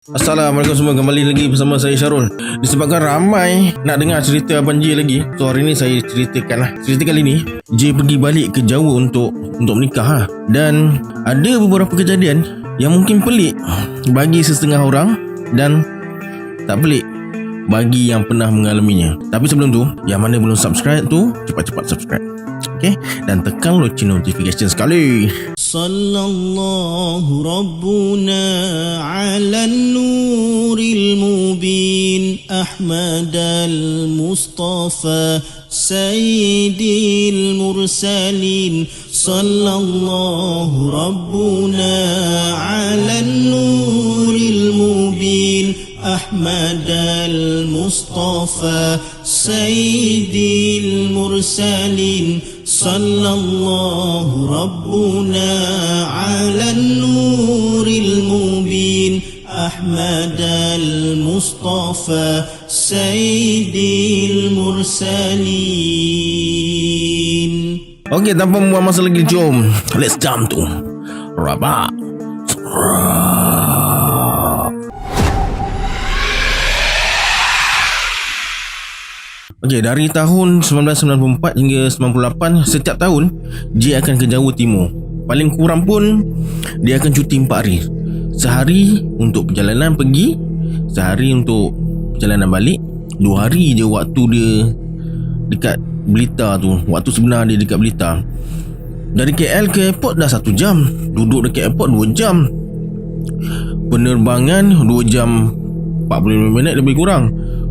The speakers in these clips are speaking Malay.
Assalamualaikum semua, kembali lagi bersama saya Syarul. Disebabkan ramai nak dengar cerita Abang J lagi, so hari ni saya ceritakan lah. Cerita kali ni, J pergi balik ke Jawa untuk menikah dan ada beberapa kejadian yang mungkin pelik bagi setengah orang dan tak pelik bagi yang pernah mengalaminya. Tapi sebelum tu, yang mana belum subscribe tu, cepat-cepat subscribe. Okay? Dan tekan lonceng notification sekali. Sallallahu Rabbuna ala nuril mubin Ahmad al-Mustafa Sayyidil Mursalin. Sallallahu Rabbuna ala nuril mubin Ahmad al-Mustafa Sayyidil Mursalin. Sallallahu Rabbuna ala nuril mubin Ahmad al-Mustafa Sayyidil Mursalin. Okey, tanpa membuang masa lagi, jom let's jump to Rabak. Okey, dari tahun 1994 hingga 98, setiap tahun J akan ke Jawa Timur. Paling kurang pun dia akan cuti 4 hari. Sehari untuk perjalanan pergi, sehari untuk perjalanan balik. 2 hari je waktu dia dekat Blitar tu. Waktu sebenar dia dekat Blitar. Dari KL ke airport dah 1 jam. Duduk dekat airport 2 jam. Penerbangan 2 jam 45 minit lebih kurang.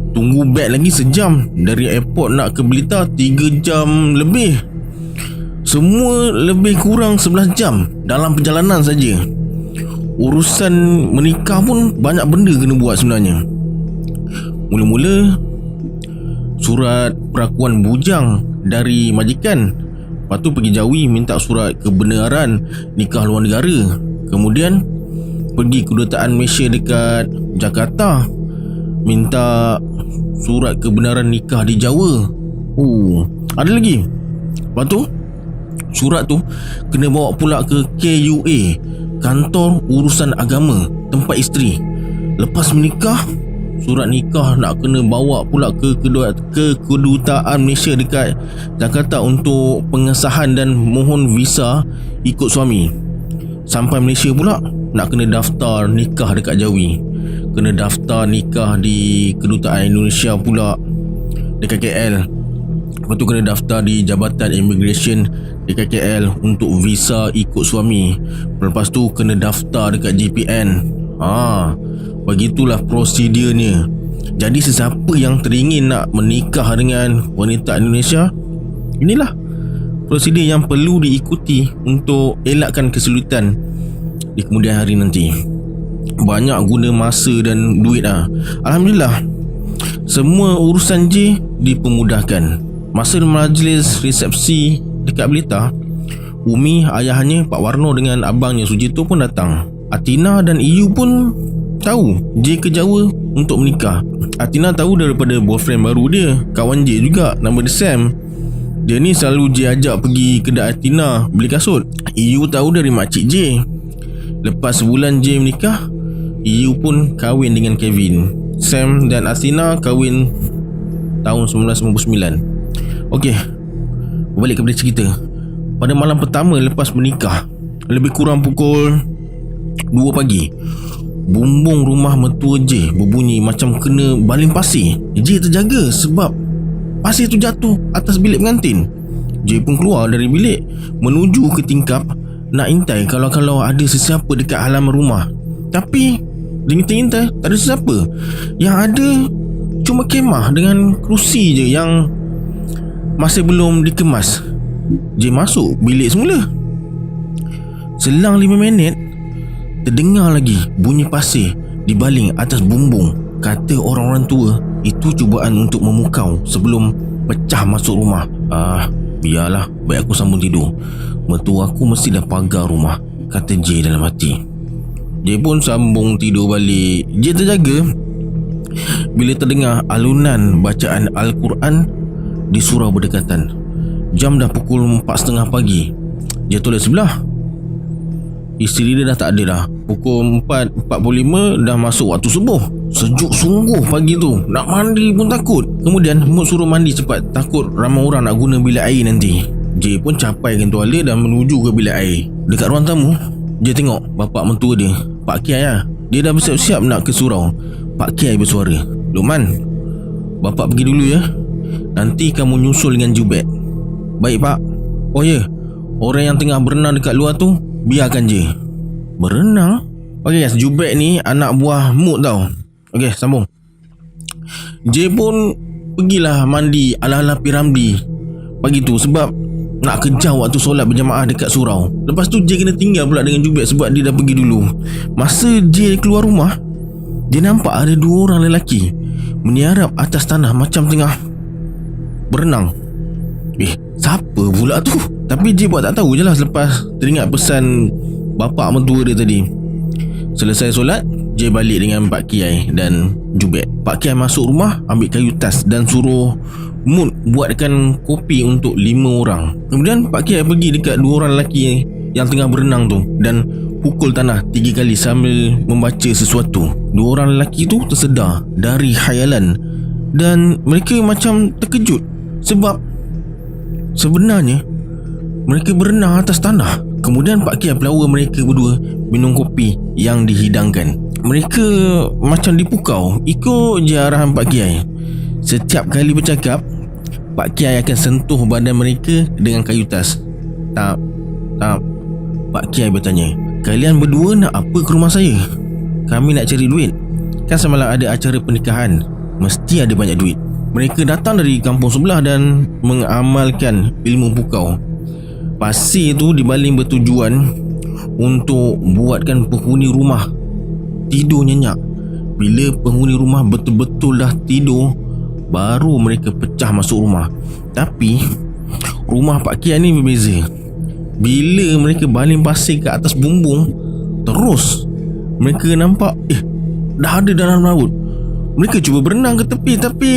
Tunggu beg lagi sejam. Dari airport nak ke Blitar 3 jam lebih. Semua lebih kurang 11 jam dalam perjalanan saja. Urusan menikah pun banyak benda kena buat sebenarnya. Mula-mula surat perakuan bujang dari majikan. Lepas tu pergi Jawi minta surat kebenaran nikah luar negara. Kemudian pergi kedutaan Malaysia dekat Jakarta, minta surat kebenaran nikah di Jawa. Ada lagi. Lepas tu surat tu kena bawa pula ke KUA, Kantor Urusan Agama, tempat isteri. Lepas menikah, surat nikah nak kena bawa pula ke kedutaan Malaysia dekat Jakarta untuk pengesahan dan mohon visa ikut suami. Sampai Malaysia pula nak kena daftar nikah dekat Jawi, kena daftar nikah di kedutaan Indonesia pula dekat KL. Lepas tu kena daftar di Jabatan Immigration dekat KL untuk visa ikut suami. Lepas tu kena daftar dekat JPN. Begitulah prosedurnya. Jadi sesiapa yang teringin nak menikah dengan wanita Indonesia, inilah prosedur yang perlu diikuti untuk elakkan kesulitan di kemudian hari nanti. Banyak guna masa dan duit lah. Alhamdulillah, semua urusan J dipermudahkan. Masa majlis resepsi dekat Blitar, Umi, ayahnya Pak Warno dengan abangnya Sujito pun datang. Atina dan Iyu pun tahu J ke Jawa untuk menikah. Atina tahu daripada boyfriend baru dia, kawan J juga, nama dia Sam. Dia ni selalu J ajak pergi kedai Atina beli kasut. Iyu tahu dari makcik J. Lepas sebulan J menikah, Iyu pun kahwin dengan Kevin. Sam dan Athena kahwin tahun 1999. Okey, balik kepada cerita. Pada malam pertama lepas menikah, lebih kurang pukul 2 pagi, bumbung rumah mertua J berbunyi macam kena baling pasir. J terjaga sebab pasir tu jatuh atas bilik pengantin. J pun keluar dari bilik menuju ke tingkap nak intai kalau ada sesiapa dekat halaman rumah. Tapi intai tak ada sesiapa. Yang ada cuma kemah dengan kerusi je yang masih belum dikemas. J masuk bilik semula. Selang 5 minit, terdengar lagi bunyi pasir dibaling atas bumbung. Kata orang-orang tua, itu cubaan untuk memukau sebelum pecah masuk rumah. Biarlah, baik aku sambung tidur. Mertua aku mesti dah pagar rumah, kata J dalam hati. J pun sambung tidur balik. J terjaga bila terdengar alunan bacaan Al-Quran di surau berdekatan. Jam dah pukul 4.30 pagi. J tolak sebelah. Isteri dia dah tak ada dah. Pukul 4.45 dah masuk waktu subuh. Sejuk sungguh pagi tu, nak mandi pun takut. Kemudian Mut suruh mandi cepat, takut ramai orang nak guna bilik air nanti. J pun capai tuala dan menuju ke bilik air. Dekat ruang tamu, J tengok bapak mentua dia, Pak Kiai lah. Dia dah bersiap-siap nak ke surau. Pak Kiai bersuara, "Luqman, bapak pergi dulu ya. Nanti kamu nyusul dengan Jubed." "Baik pak." "Oh ya, orang yang tengah berenang dekat luar tu biarkan je." "Berenang?" "Okey guys, Jubed ni anak buah Mut tau." Okey, sambung. J pun pergilah mandi ala-ala Piramli pagi tu sebab nak kejar waktu solat berjamaah dekat surau. Lepas tu J kena tinggal pula dengan Jubed sebab dia dah pergi dulu. Masa J keluar rumah, dia nampak ada 2 orang lelaki meniarap atas tanah macam tengah berenang. Siapa pula tu? Tapi J buat tak tahu je lah selepas teringat pesan bapak mentua dia tadi. Selesai solat, J balik dengan Pak Kiai dan Jubed. Pak Kiai masuk rumah, ambil kayu tas dan suruh Mut buatkan kopi untuk 5 orang. Kemudian Pak Kiai pergi dekat 2 orang lelaki yang tengah berenang tu dan pukul tanah 3 kali sambil membaca sesuatu. 2 orang lelaki tu tersedar dari khayalan dan mereka macam terkejut sebab sebenarnya mereka berenang atas tanah. Kemudian Pak Kiai pelawa mereka berdua minum kopi yang dihidangkan. Mereka macam dipukau ikut je arahan Pak Kiai. Setiap kali bercakap, Pak Kiai akan sentuh badan mereka dengan kayu tas. Tak. Pak Kiai bertanya, "Kalian berdua nak apa ke rumah saya?" "Kami nak cari duit. Kan semalam ada acara pernikahan, mesti ada banyak duit." Mereka datang dari kampung sebelah dan mengamalkan ilmu pukau. Pasir tu dibaling bertujuan untuk buatkan penghuni rumah tidur nyenyak. Bila penghuni rumah betul-betul dah tidur, baru mereka pecah masuk rumah. Tapi rumah Pak Kiai ni berbeza. Bila mereka baling pasir ke atas bumbung, terus mereka nampak dah ada dalam laut. Mereka cuba berenang ke tepi tapi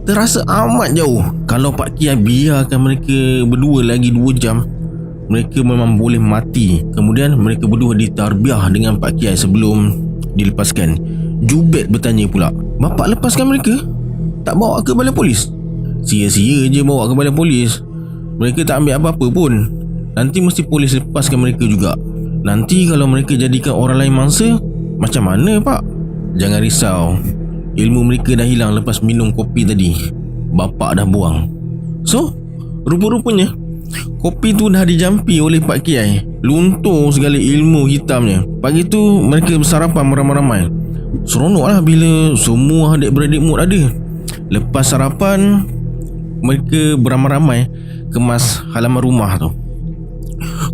terasa amat jauh. Kalau Pak Kiai biarkan mereka berdua lagi 2 jam, mereka memang boleh mati. Kemudian mereka berdua ditarbiah dengan Pak Kiai sebelum dilepaskan. Jubed bertanya pula, "Bapak lepaskan mereka? Tak bawa ke balai polis?" "Sia-sia je bawa ke balai polis. Mereka tak ambil apa-apa pun. Nanti mesti polis lepaskan mereka juga. Nanti kalau mereka jadikan orang lain mangsa, macam mana pak?" "Jangan risau. Ilmu mereka dah hilang lepas minum kopi tadi. Bapak dah buang." So, rupa-rupanya kopi tu dah dijampi oleh Pak Kiai. Luntur segala ilmu hitamnya. Pagi tu mereka bersarapan beramai-ramai. Seronoklah bila semua adik-beradik Mut ada. Lepas sarapan, mereka beramai-ramai kemas halaman rumah tu.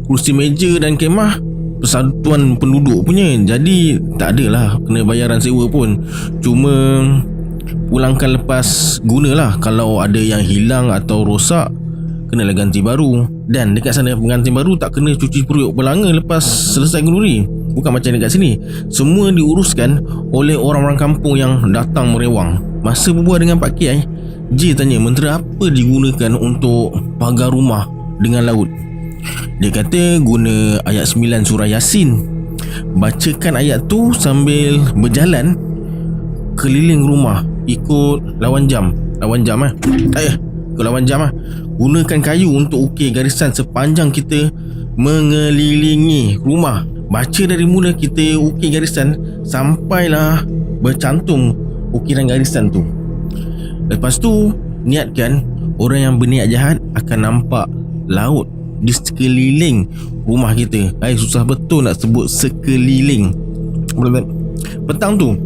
Kursi meja dan kemah persatuan penduduk punya, jadi tak adalah kena bayaran sewa pun. Cuma pulangkan lepas gunalah. Kalau ada yang hilang atau rosak, kenalah ganti baru. Dan dekat sana pengganti baru tak kena cuci periuk pelanga lepas selesai kenduri. Bukan macam dekat sini, semua diuruskan oleh orang-orang kampung yang datang merewang. Masa berbual dengan Pak Kiai, J tanya mentera apa digunakan untuk pagar rumah dengan laut. Dia kata guna ayat 9 surah Yasin. Bacakan ayat tu sambil berjalan keliling rumah ikut lawan jam. Ikut lawan jam. Gunakan kayu untuk ukir garisan sepanjang kita mengelilingi rumah. Baca dari mula kita ukir garisan sampailah bercantum ukiran garisan tu. Lepas tu niatkan orang yang berniat jahat akan nampak laut di sekeliling rumah kita. Susah betul nak sebut sekeliling. Petang tu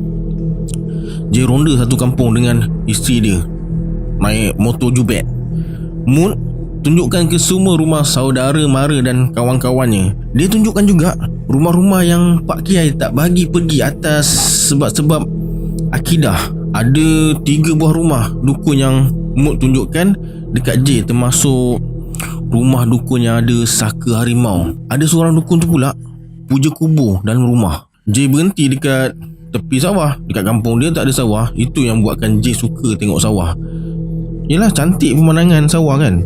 J ronda satu kampung dengan isteri dia, naik motor Jubed. Mut tunjukkan ke semua rumah saudara mara dan kawan-kawannya. Dia tunjukkan juga rumah-rumah yang Pak Kiai tak bagi pergi atas sebab-sebab akidah. Ada 3 buah rumah dukun yang Mut tunjukkan dekat J, termasuk rumah dukun yang ada saka harimau. Ada seorang dukun tu pula puja kubur dalam rumah. J berhenti dekat tepi sawah. Dekat kampung dia tak ada sawah. Itu yang buatkan J suka tengok sawah. Yelah, cantik pemandangan sawah kan,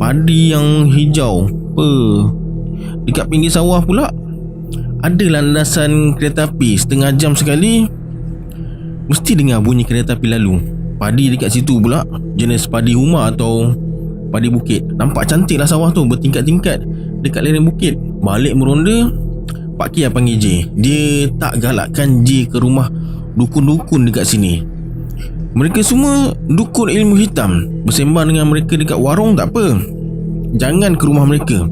padi yang hijau. Dekat pinggir sawah pula ada landasan kereta api setengah jam sekali, mesti dengar bunyi kereta api lalu. Padi dekat situ pula jenis padi Huma atau padi bukit. Nampak cantik lah sawah tu, bertingkat-tingkat dekat lereng bukit. Balik meronda, Pak Kia panggil J. Dia tak galakkan J ke rumah dukun-dukun dekat sini. Mereka semua dukun ilmu hitam. Bersembang dengan mereka dekat warung tak apa, jangan ke rumah mereka.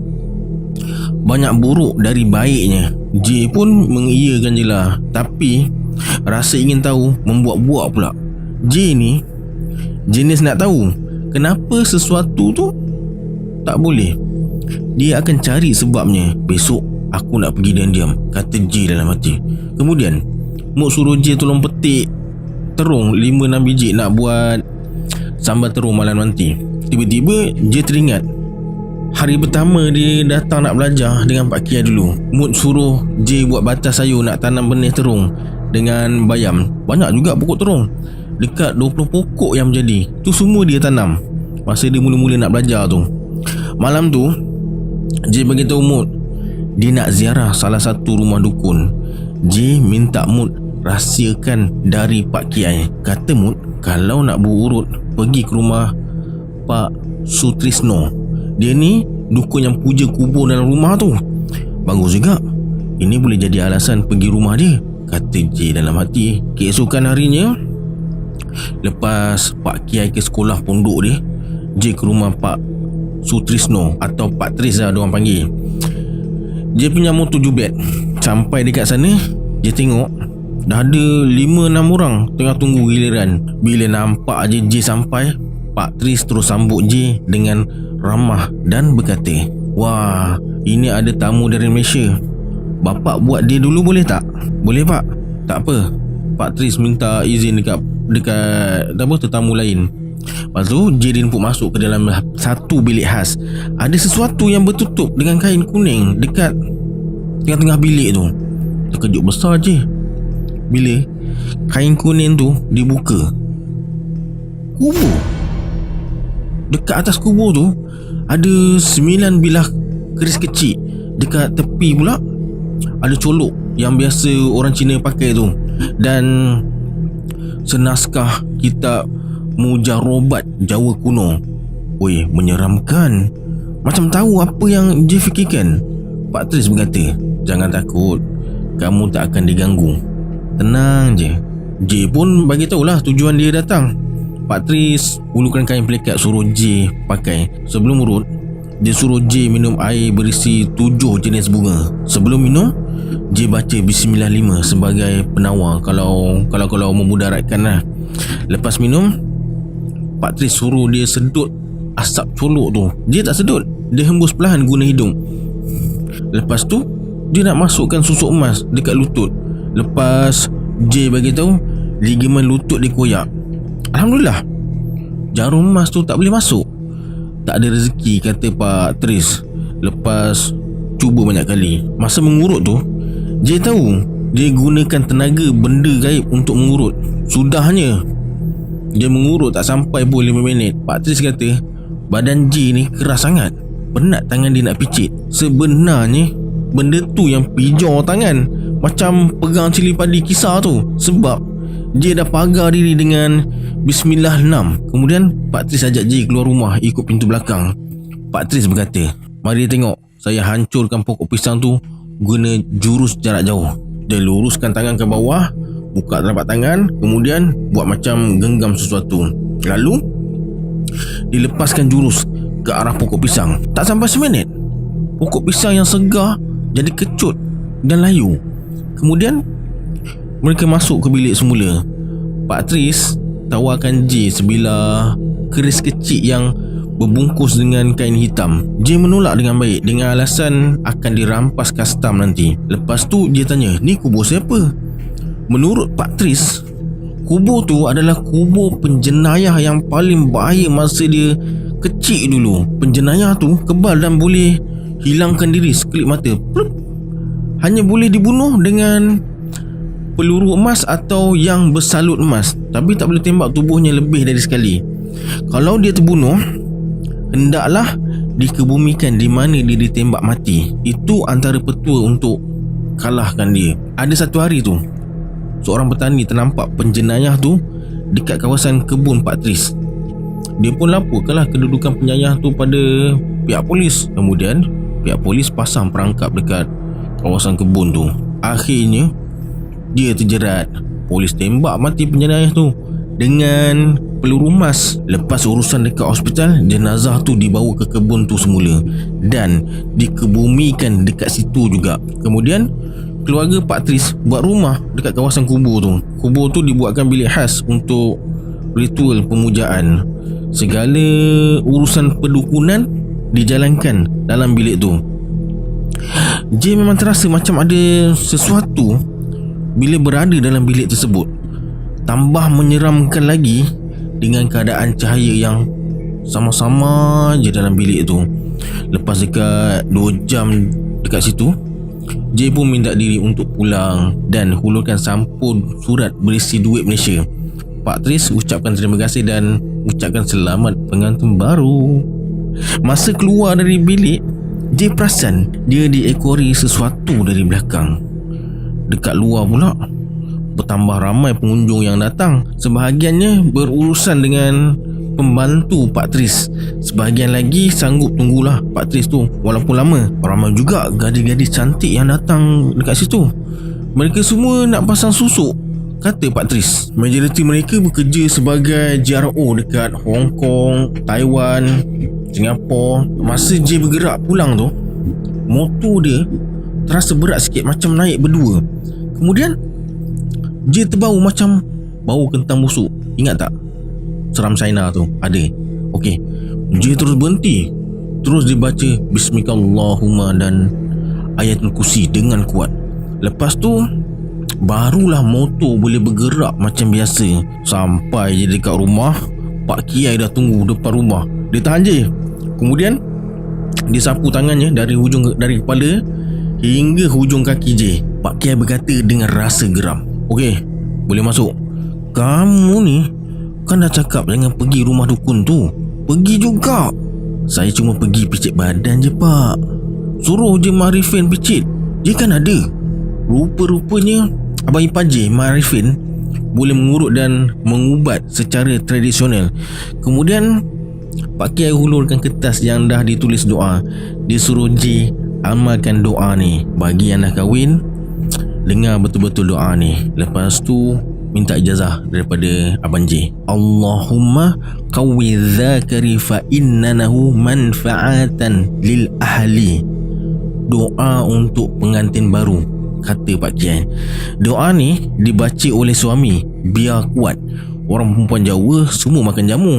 Banyak buruk dari baiknya. J pun mengiyakan je lah, tapi rasa ingin tahu membuat-buat pula. J ni jenis nak tahu kenapa sesuatu tu tak boleh. Dia akan cari sebabnya. Besok aku nak pergi diam-diam, kata J dalam hati. Kemudian Mok suruh J tolong petik terung 5-6 biji nak buat sambal terung malam nanti. Tiba-tiba J teringat hari pertama dia datang nak belajar dengan Pak Kia dulu. Mok suruh J buat batas sayur nak tanam benih terung dengan bayam. Banyak juga pokok terung, dekat 20 pokok yang menjadi. Tu semua dia tanam masa dia mula-mula nak belajar tu. Malam tu J beritahu Mut dia nak ziarah salah satu rumah dukun. J minta Mut rahsiakan dari Pak Kiai. Kata Mut kalau nak berurut pergi ke rumah Pak Sutrisno. Dia ni dukun yang puja kubur dalam rumah tu. Bagus juga, ini boleh jadi alasan pergi rumah dia, kata J dalam hati. Keesokan harinya, lepas Pak Kiai ke sekolah pondok dia, J ke rumah Pak Sutrisno atau Pak Tris lah diorang panggil. J pinjam motor Jubet. Sampai dekat sana, J tengok dah ada 5-6 orang tengah tunggu giliran. Bila nampak je J sampai, Pak Tris terus sambut J dengan ramah dan berkata, "Wah, ini ada tamu dari Malaysia. Bapak buat dia dulu boleh tak?" "Boleh pak." "Tak apa." Pak Tris minta izin dekat tetamu lain. Lepas tu J dijemput masuk ke dalam satu bilik khas. Ada sesuatu yang bertutup dengan kain kuning dekat tengah-tengah bilik tu. Terkejut besar J bila kain kuning tu dibuka. Kubur. Dekat atas kubur tu ada 9 bilah keris kecil. Dekat tepi pula ada colok yang biasa orang Cina pakai tu, dan senaskah kitab Mujarobat Jawa kuno. Weh, menyeramkan. Macam tahu apa yang J fikirkan. Pak Tris berkata, "Jangan takut, kamu tak akan diganggu. Tenang je." J pun bagi tahulah tujuan dia datang. Pak Tris ulurkan kain pelikat suruh J pakai. Sebelum urut, dia suruh J minum air berisi 7 jenis bunga. Sebelum minum, J baca Bismillah 5 sebagai penawar kalau memudaratkan lah. Lepas minum, Pak Tris suruh dia sedut asap colok tu. J tak sedut, dia hembus perlahan guna hidung. Lepas tu dia nak masukkan susuk emas dekat lutut. Lepas J bagi tahu ligamen lutut dia koyak. Alhamdulillah, jarum emas tu tak boleh masuk. Tak ada rezeki, kata Pak Tris. Lepas cuba banyak kali. Masa mengurut tu, J tahu dia gunakan tenaga benda gaib untuk mengurut. Sudahnya dia mengurut tak sampai pun 5 minit. Pak Tris kata badan J ni keras sangat, penat tangan dia nak picit. Sebenarnya benda tu yang pijar tangan, macam pegang cili padi kisar tu. Sebab J dah pagar diri dengan Bismillah 6. Kemudian Pak Tris ajak J keluar rumah ikut pintu belakang. Pak Tris berkata, "Mari tengok saya hancurkan pokok pisang tu guna jurus jarak jauh." Dia luruskan tangan ke bawah, buka telapak tangan, kemudian buat macam genggam sesuatu. Lalu dilepaskan jurus ke arah pokok pisang. Tak sampai seminit, pokok pisang yang segar jadi kecut dan layu. Kemudian mereka masuk ke bilik semula. Pak Tris tawarkan J sebilah keris kecil yang berbungkus dengan kain hitam. J menolak dengan baik dengan alasan akan dirampas kastam nanti. Lepas tu J tanya, "Ni kubur siapa?" Menurut Pak Tris, kubur tu adalah kubur penjenayah yang paling bahaya masa dia kecil dulu. Penjenayah tu kebal dan boleh hilangkan diri sekelip mata. Plup. Hanya boleh dibunuh dengan peluru emas atau yang bersalut emas, tapi tak boleh tembak tubuhnya lebih dari sekali. Kalau dia terbunuh, hendaklah dikebumikan di mana dia ditembak mati. Itu antara petua untuk kalahkan dia. Ada satu hari tu, seorang petani ternampak penjenayah tu dekat kawasan kebun Pak Tris. Dia pun laporkanlah kedudukan penjenayah tu pada pihak polis. Kemudian pihak polis pasang perangkap dekat kawasan kebun tu. Akhirnya dia terjerat. Polis tembak mati penjenayah tu dengan peluru emas. Lepas urusan dekat hospital, jenazah tu dibawa ke kebun tu semula dan dikebumikan dekat situ juga. Kemudian keluarga Pak Tris buat rumah dekat kawasan kubur tu. Kubur tu dibuatkan bilik khas untuk ritual pemujaan. Segala urusan perdukunan dijalankan dalam bilik tu. J memang terasa macam ada sesuatu bila berada dalam bilik tersebut. Tambah menyeramkan lagi dengan keadaan cahaya yang sama-sama je dalam bilik tu. Lepas dekat 2 jam dekat situ, J pun minta diri untuk pulang dan hulurkan sampul surat berisi duit Malaysia. Pak Tris ucapkan terima kasih dan ucapkan selamat pengantin baru. Masa keluar dari bilik, J perasan dia diekori sesuatu dari belakang. Dekat luar pula bertambah ramai pengunjung yang datang. Sebahagiannya berurusan dengan pembantu Pak Tris. Sebahagian lagi sanggup tunggulah Pak Tris tu walaupun lama. Ramai juga gadis-gadis cantik yang datang dekat situ. Mereka semua nak pasang susuk, kata Pak Tris. Majoriti mereka bekerja sebagai JRO dekat Hong Kong, Taiwan, Singapura. Masa J bergerak pulang tu, motor dia terasa berat sikit, macam naik berdua. Kemudian J terbau macam bau kentang busuk. Ingat tak seram China tu? Ada. Okey, J terus berhenti. Terus dibaca Bismillahirrahmanirrahim dan Ayatul Kursi dengan kuat. Lepas tu barulah motor boleh bergerak macam biasa. Sampai je dekat rumah, Pak Kiai dah tunggu depan rumah. Dia tahan je. Kemudian dia sapu tangannya dari kepala hingga hujung kaki J. Pak Kiai berkata dengan rasa geram, "Okey, boleh masuk. Kamu ni kan dah cakap jangan pergi rumah dukun tu. Pergi juga." "Saya cuma pergi picit badan je, Pak." "Suruh je Marifin picit. Dia kan ada." Rupa-rupanya Abang ipar J, Marifin, boleh mengurut dan mengubat secara tradisional. Kemudian Pak Kiai hulurkan kertas yang dah ditulis doa. Dia suruh J amalkan doa ni. Bagi yang dah kahwin, dengar betul-betul doa ni. Lepas tu minta ijazah daripada Abang J. Allahumma qawwi dzakari fa innanahu manfaatan lil ahli. Doa untuk pengantin baru, kata Pak Kiai. Doa ni dibaca oleh suami biar kuat. Orang perempuan Jawa semua makan jamu.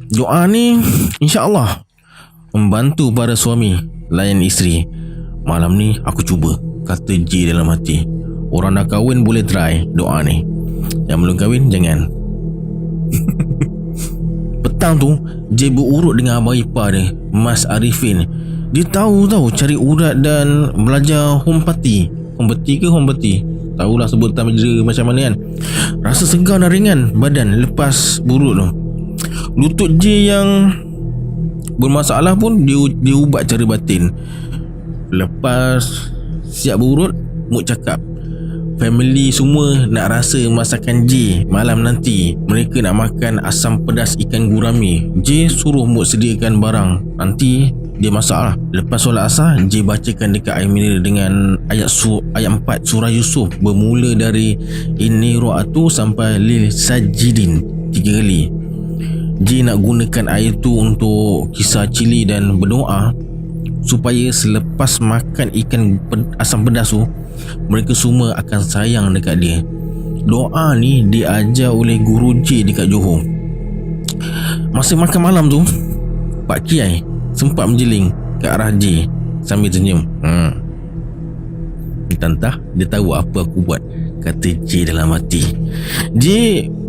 Doa ni insya-Allah membantu para suami layan isteri. Malam ni aku cuba, kata J dalam hati. Orang dah kahwin boleh try doa ni, yang belum kahwin jangan. Petang tu J berurut dengan abang ipar dia, Mas Arifin. Dia tahu cari urat dan belajar home party. Home party tahulah sebutan menjera macam mana kan. Rasa segar dan ringan badan lepas berurut tu. Lutut J yang bermasalah pun dia ubat cara batin. Lepas siap berurut, Muk cakap family semua nak rasa masakan J malam nanti. Mereka nak makan asam pedas ikan gurami. J suruh Muk sediakan barang, nanti dia masak lah. Lepas solat asar, J bacakan dekat air mineral dengan ayat 4 surah Yusuf, bermula dari inni ru'atu sampai lil sajidin 3 kali. J nak gunakan air tu untuk kisah cili dan berdoa supaya selepas makan ikan asam pedas tu, mereka semua akan sayang dekat dia. Doa ni diajar oleh guru J dekat Johor. Masa makan malam tu, Pak Kiai sempat menjeling ke arah J sambil senyum. Entah dia tahu apa aku buat, kata J dalam hati. J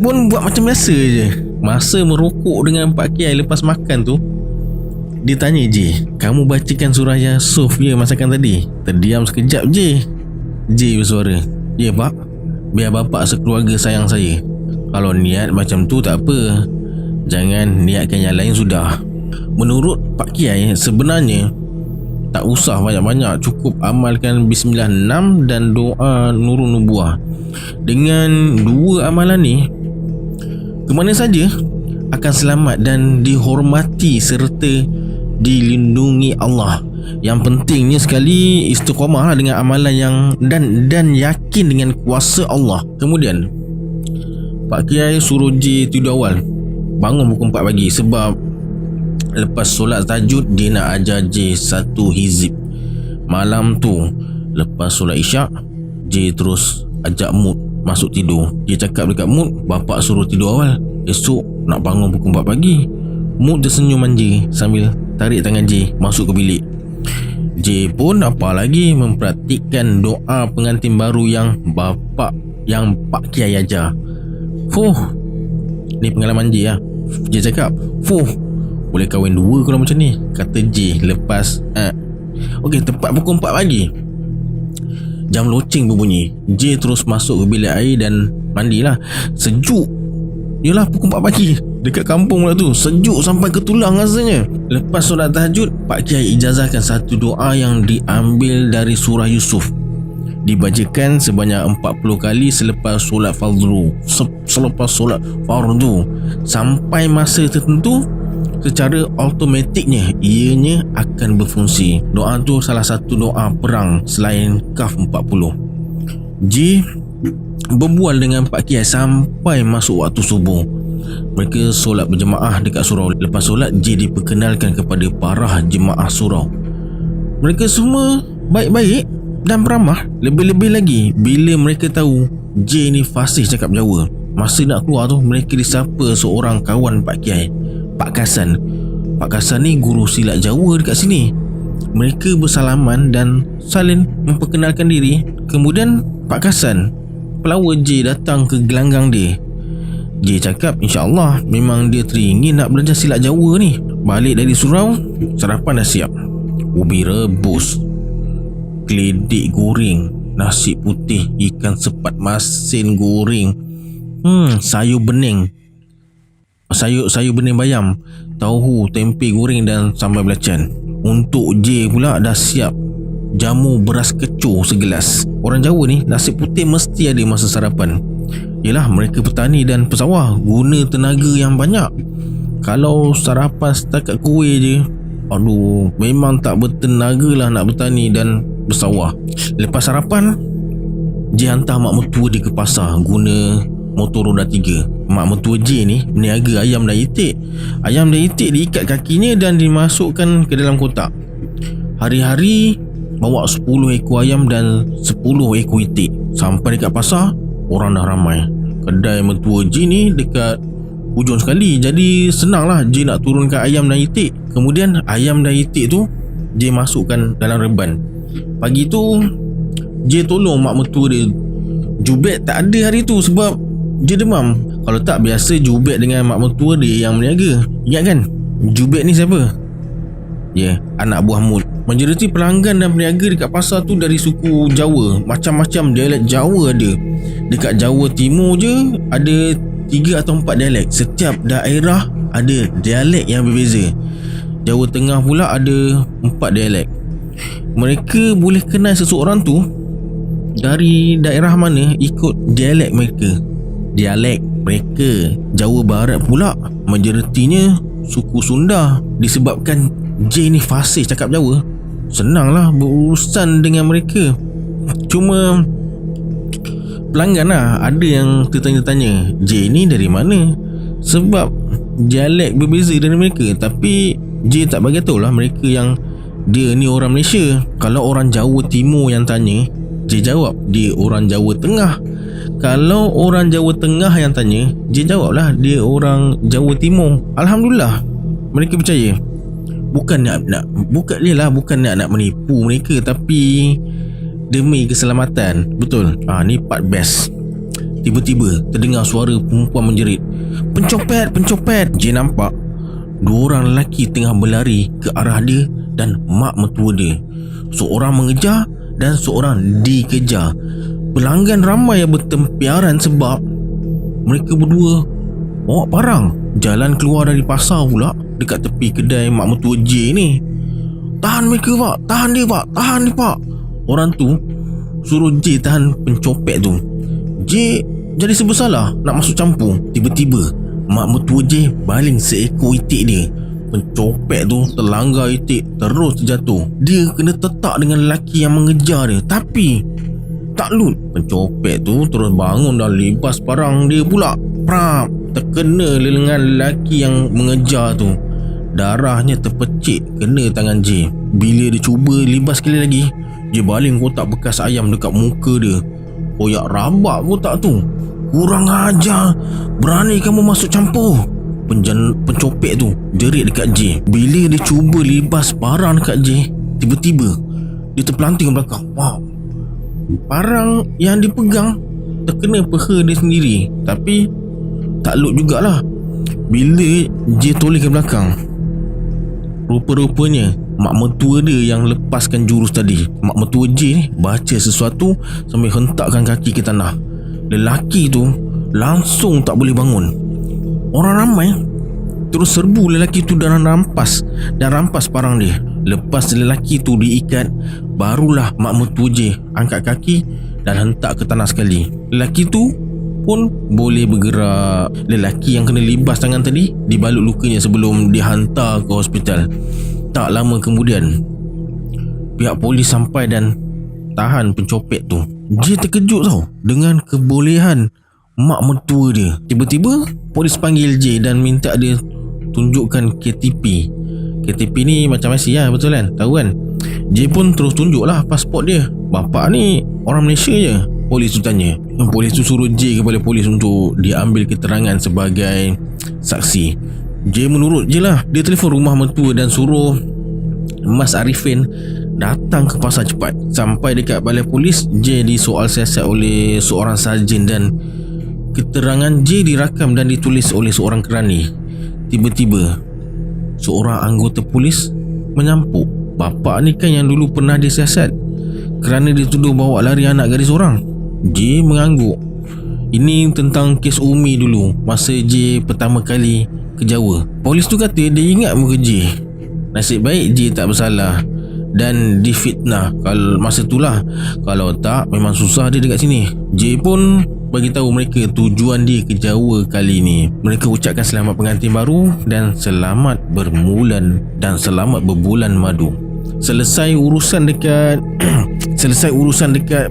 pun buat macam biasa je. Masa merokok dengan Pak Kiai lepas makan tu, dia tanya J, kamu bacakan surah Yusuf ya masakan tadi? Terdiam sekejap J. J bersuara, ya Pak, biar bapak sekeluarga sayang saya. Kalau niat macam tu tak apa, jangan niatkan yang lain sudah. Menurut Pak Kiai, sebenarnya Tak usah banyak-banyak, cukup amalkan Bismillah 6 dan doa Nurun Nubuah. Dengan dua amalan ni, kemana saja akan selamat dan dihormati serta dilindungi Allah. Yang pentingnya sekali istiqamah lah dengan amalan yang dan yakin dengan kuasa Allah. Kemudian Pak Kiai suruh J tidur awal, bangun pukul 4 pagi, sebab lepas solat tahajud dia nak ajar J satu hizib. Malam tu lepas solat isyak, J terus ajak Mut masuk tidur. Dia cakap dekat Mut, bapak suruh tidur awal, esok nak bangun pukul 4 pagi. Mut tersenyum manja sambil tarik tangan J masuk ke bilik. J pun apa lagi mempraktikkan doa pengantin baru yang Pak Kiai ajar. Ni pengalaman J lah. J cakap, boleh kahwin 2 kalau macam ni, kata J lepas Okey, tepat pukul 4 pagi, jam loceng berbunyi. J terus masuk ke bilik air dan mandilah. Sejuk. Yalah, pukul 4 pagi dekat kampung pula tu, sejuk sampai ke tulang rasanya. Lepas solat tahajud, Pak Kiai ijazahkan satu doa yang diambil dari surah Yusuf, dibacakan sebanyak 40 kali selepas solat fardu. Sampai masa tertentu, secara automatiknya ianya akan berfungsi. Doa tu salah satu doa perang selain Kahf 40. J berbual dengan Pak Kiai sampai masuk waktu subuh. Mereka solat berjemaah dekat surau. Lepas solat, J diperkenalkan kepada para jemaah surau. Mereka semua baik-baik dan beramah. Lebih-lebih lagi bila mereka tahu J ni fasih cakap Jawa. Masa nak keluar tu, mereka disapa seorang kawan Pak Kiai, Pak Kasan. Pak Kasan ni guru silat Jawa dekat sini. Mereka bersalaman dan saling memperkenalkan diri. Kemudian Pak Kasan, pelawar J, datang ke gelanggang dia. J cakap insyaAllah memang dia teringin nak belajar silat Jawa ni. Balik dari surau, sarapan dah siap. Ubi rebus, keledek goreng, nasi putih, ikan sepat masin goreng, sayur bening bayam, tauhu, tempe goreng dan sambal belacan. Untuk J pula dah siap jamu beras kecoh segelas. Orang Jawa ni nasi putih mesti ada masa sarapan. Yelah, mereka petani dan pesawah, guna tenaga yang banyak. Kalau sarapan setakat kuih je, memang tak bertenaga lah nak bertani dan bersawah. Lepas sarapan, J hantar mak mertua dia ke pasar guna motor roda 3. Mak mertua J ni meniaga ayam dan itik. Ayam dan itik diikat kakinya dan dimasukkan ke dalam kotak. Hari-hari bawa 10 ekor ayam dan 10 ekor itik. Sampai dekat pasar, orang dah ramai. Kedai mertua J ni dekat hujung sekali, jadi senanglah J nak turunkan ayam dan itik. Kemudian ayam dan itik tu J masukkan dalam reban. Pagi tu J tolong mak mertua dia. Jubek tak ada hari tu sebab J demam. Kalau tak, biasa Jubek dengan mak mertua dia yang meniaga. Ingat kan, Jubek ni siapa? Anak buah Mut. Majoriti pelanggan dan peniaga dekat pasar tu dari suku Jawa. Macam-macam dialek Jawa ada. Dekat Jawa Timur je ada 3 atau 4 dialek. Setiap daerah ada dialek yang berbeza. Jawa Tengah pula ada 4 dialek. Mereka boleh kenal seseorang tu dari daerah mana ikut dialek mereka. Jawa Barat pula majoritinya suku Sunda. Disebabkan J ni fasih cakap Jawa, senanglah berurusan dengan mereka. Cuma pelanggan lah ada yang tertanya-tanya, J ni dari mana? Sebab dialek berbeza dari mereka. Tapi J tak bagi tahu lah mereka yang dia ni orang Malaysia. Kalau orang Jawa Timur yang tanya, J jawab dia orang Jawa Tengah. Kalau orang Jawa Tengah yang tanya, J jawab lah dia orang Jawa Timur. Alhamdulillah, mereka percaya. Bukan nak menipu mereka, tapi demi keselamatan. Betul. Ni part best. Tiba-tiba terdengar suara perempuan menjerit, Pencopet. J nampak 2 orang lelaki tengah berlari ke arah dia dan mak mertua dia. Seorang mengejar dan seorang dikejar. Pelanggan ramai yang bertempiaran sebab mereka berdua bawa parang. Jalan keluar dari pasar pula dekat tepi kedai mak mertua J ni. tahan mereka pak, tahan dia pak, tahan dia pak. Orang tu suruh J tahan pencopet tu. J jadi serba salah nak masuk campur. Tiba-tiba mak mertua J baling seekor itik dia. Pencopet tu terlanggar itik, terus terjatuh. Dia kena tetak dengan lelaki yang mengejar dia, tapi tak lut. Pencopet tu terus bangun dan libas parang dia pula. Prap, terkena lengan lelaki yang mengejar tu. Darahnya terpecik kena tangan J. Bila dia cuba libas sekali lagi, J baling kotak bekas ayam dekat muka dia. Koyak rabak kotak tu. Kurang ajar, berani kamu masuk campur. Pencopet tu jerit dekat J. Bila dia cuba libas parang dekat J, tiba-tiba dia terpelanting ke belakang. Wow, parang yang dipegang terkena peha dia sendiri, tapi tak lut jugalah. Bila J toleh ke belakang, rupa-rupanya mak mertua dia yang lepaskan jurus tadi. Mak mertua J ni baca sesuatu sambil hentakkan kaki ke tanah. Lelaki tu langsung tak boleh bangun. Orang ramai terus serbu lelaki tu dan rampas parang dia. Lepas lelaki tu diikat, barulah mak mertua J angkat kaki dan hentak ke tanah sekali. Lelaki tu pun boleh bergerak. Lelaki yang kena libas tangan tadi dibalut lukanya sebelum dihantar ke hospital. Tak lama kemudian pihak polis sampai dan tahan pencopet tu. J terkejut tau dengan kebolehan mak mertua dia. Tiba-tiba polis panggil J dan minta dia tunjukkan KTP. KTP ni macam IC lah, betul kan? Tahu kan? J pun terus tunjuk lah pasport dia. Bapak ni orang Malaysia je, polis tu tanya. Polis tu suruh J kepada polis untuk dia ambil keterangan sebagai saksi. J menurut je lah. Dia telefon rumah mertua dan suruh Mas Arifin datang ke pasar cepat. Sampai dekat balai polis, J disoal siasat oleh seorang sarjan dan keterangan J dirakam dan ditulis oleh seorang kerani. Tiba-tiba seorang anggota polis menyampuk. Bapak ni kan yang dulu pernah disiasat kerana dituduh bawa lari anak gadis orang. J mengangguk. Ini tentang kes Umi dulu, masa J pertama kali ke Jawa. Polis tu kata dia ingat muka J. Nasib baik J tak bersalah dan difitnah kalau masa itulah. Kalau tak memang susah dia dekat sini. J pun bagi tahu mereka tujuan dia ke Jawa kali ni. Mereka ucapkan selamat pengantin baru dan selamat berbulan madu. Selesai urusan dekat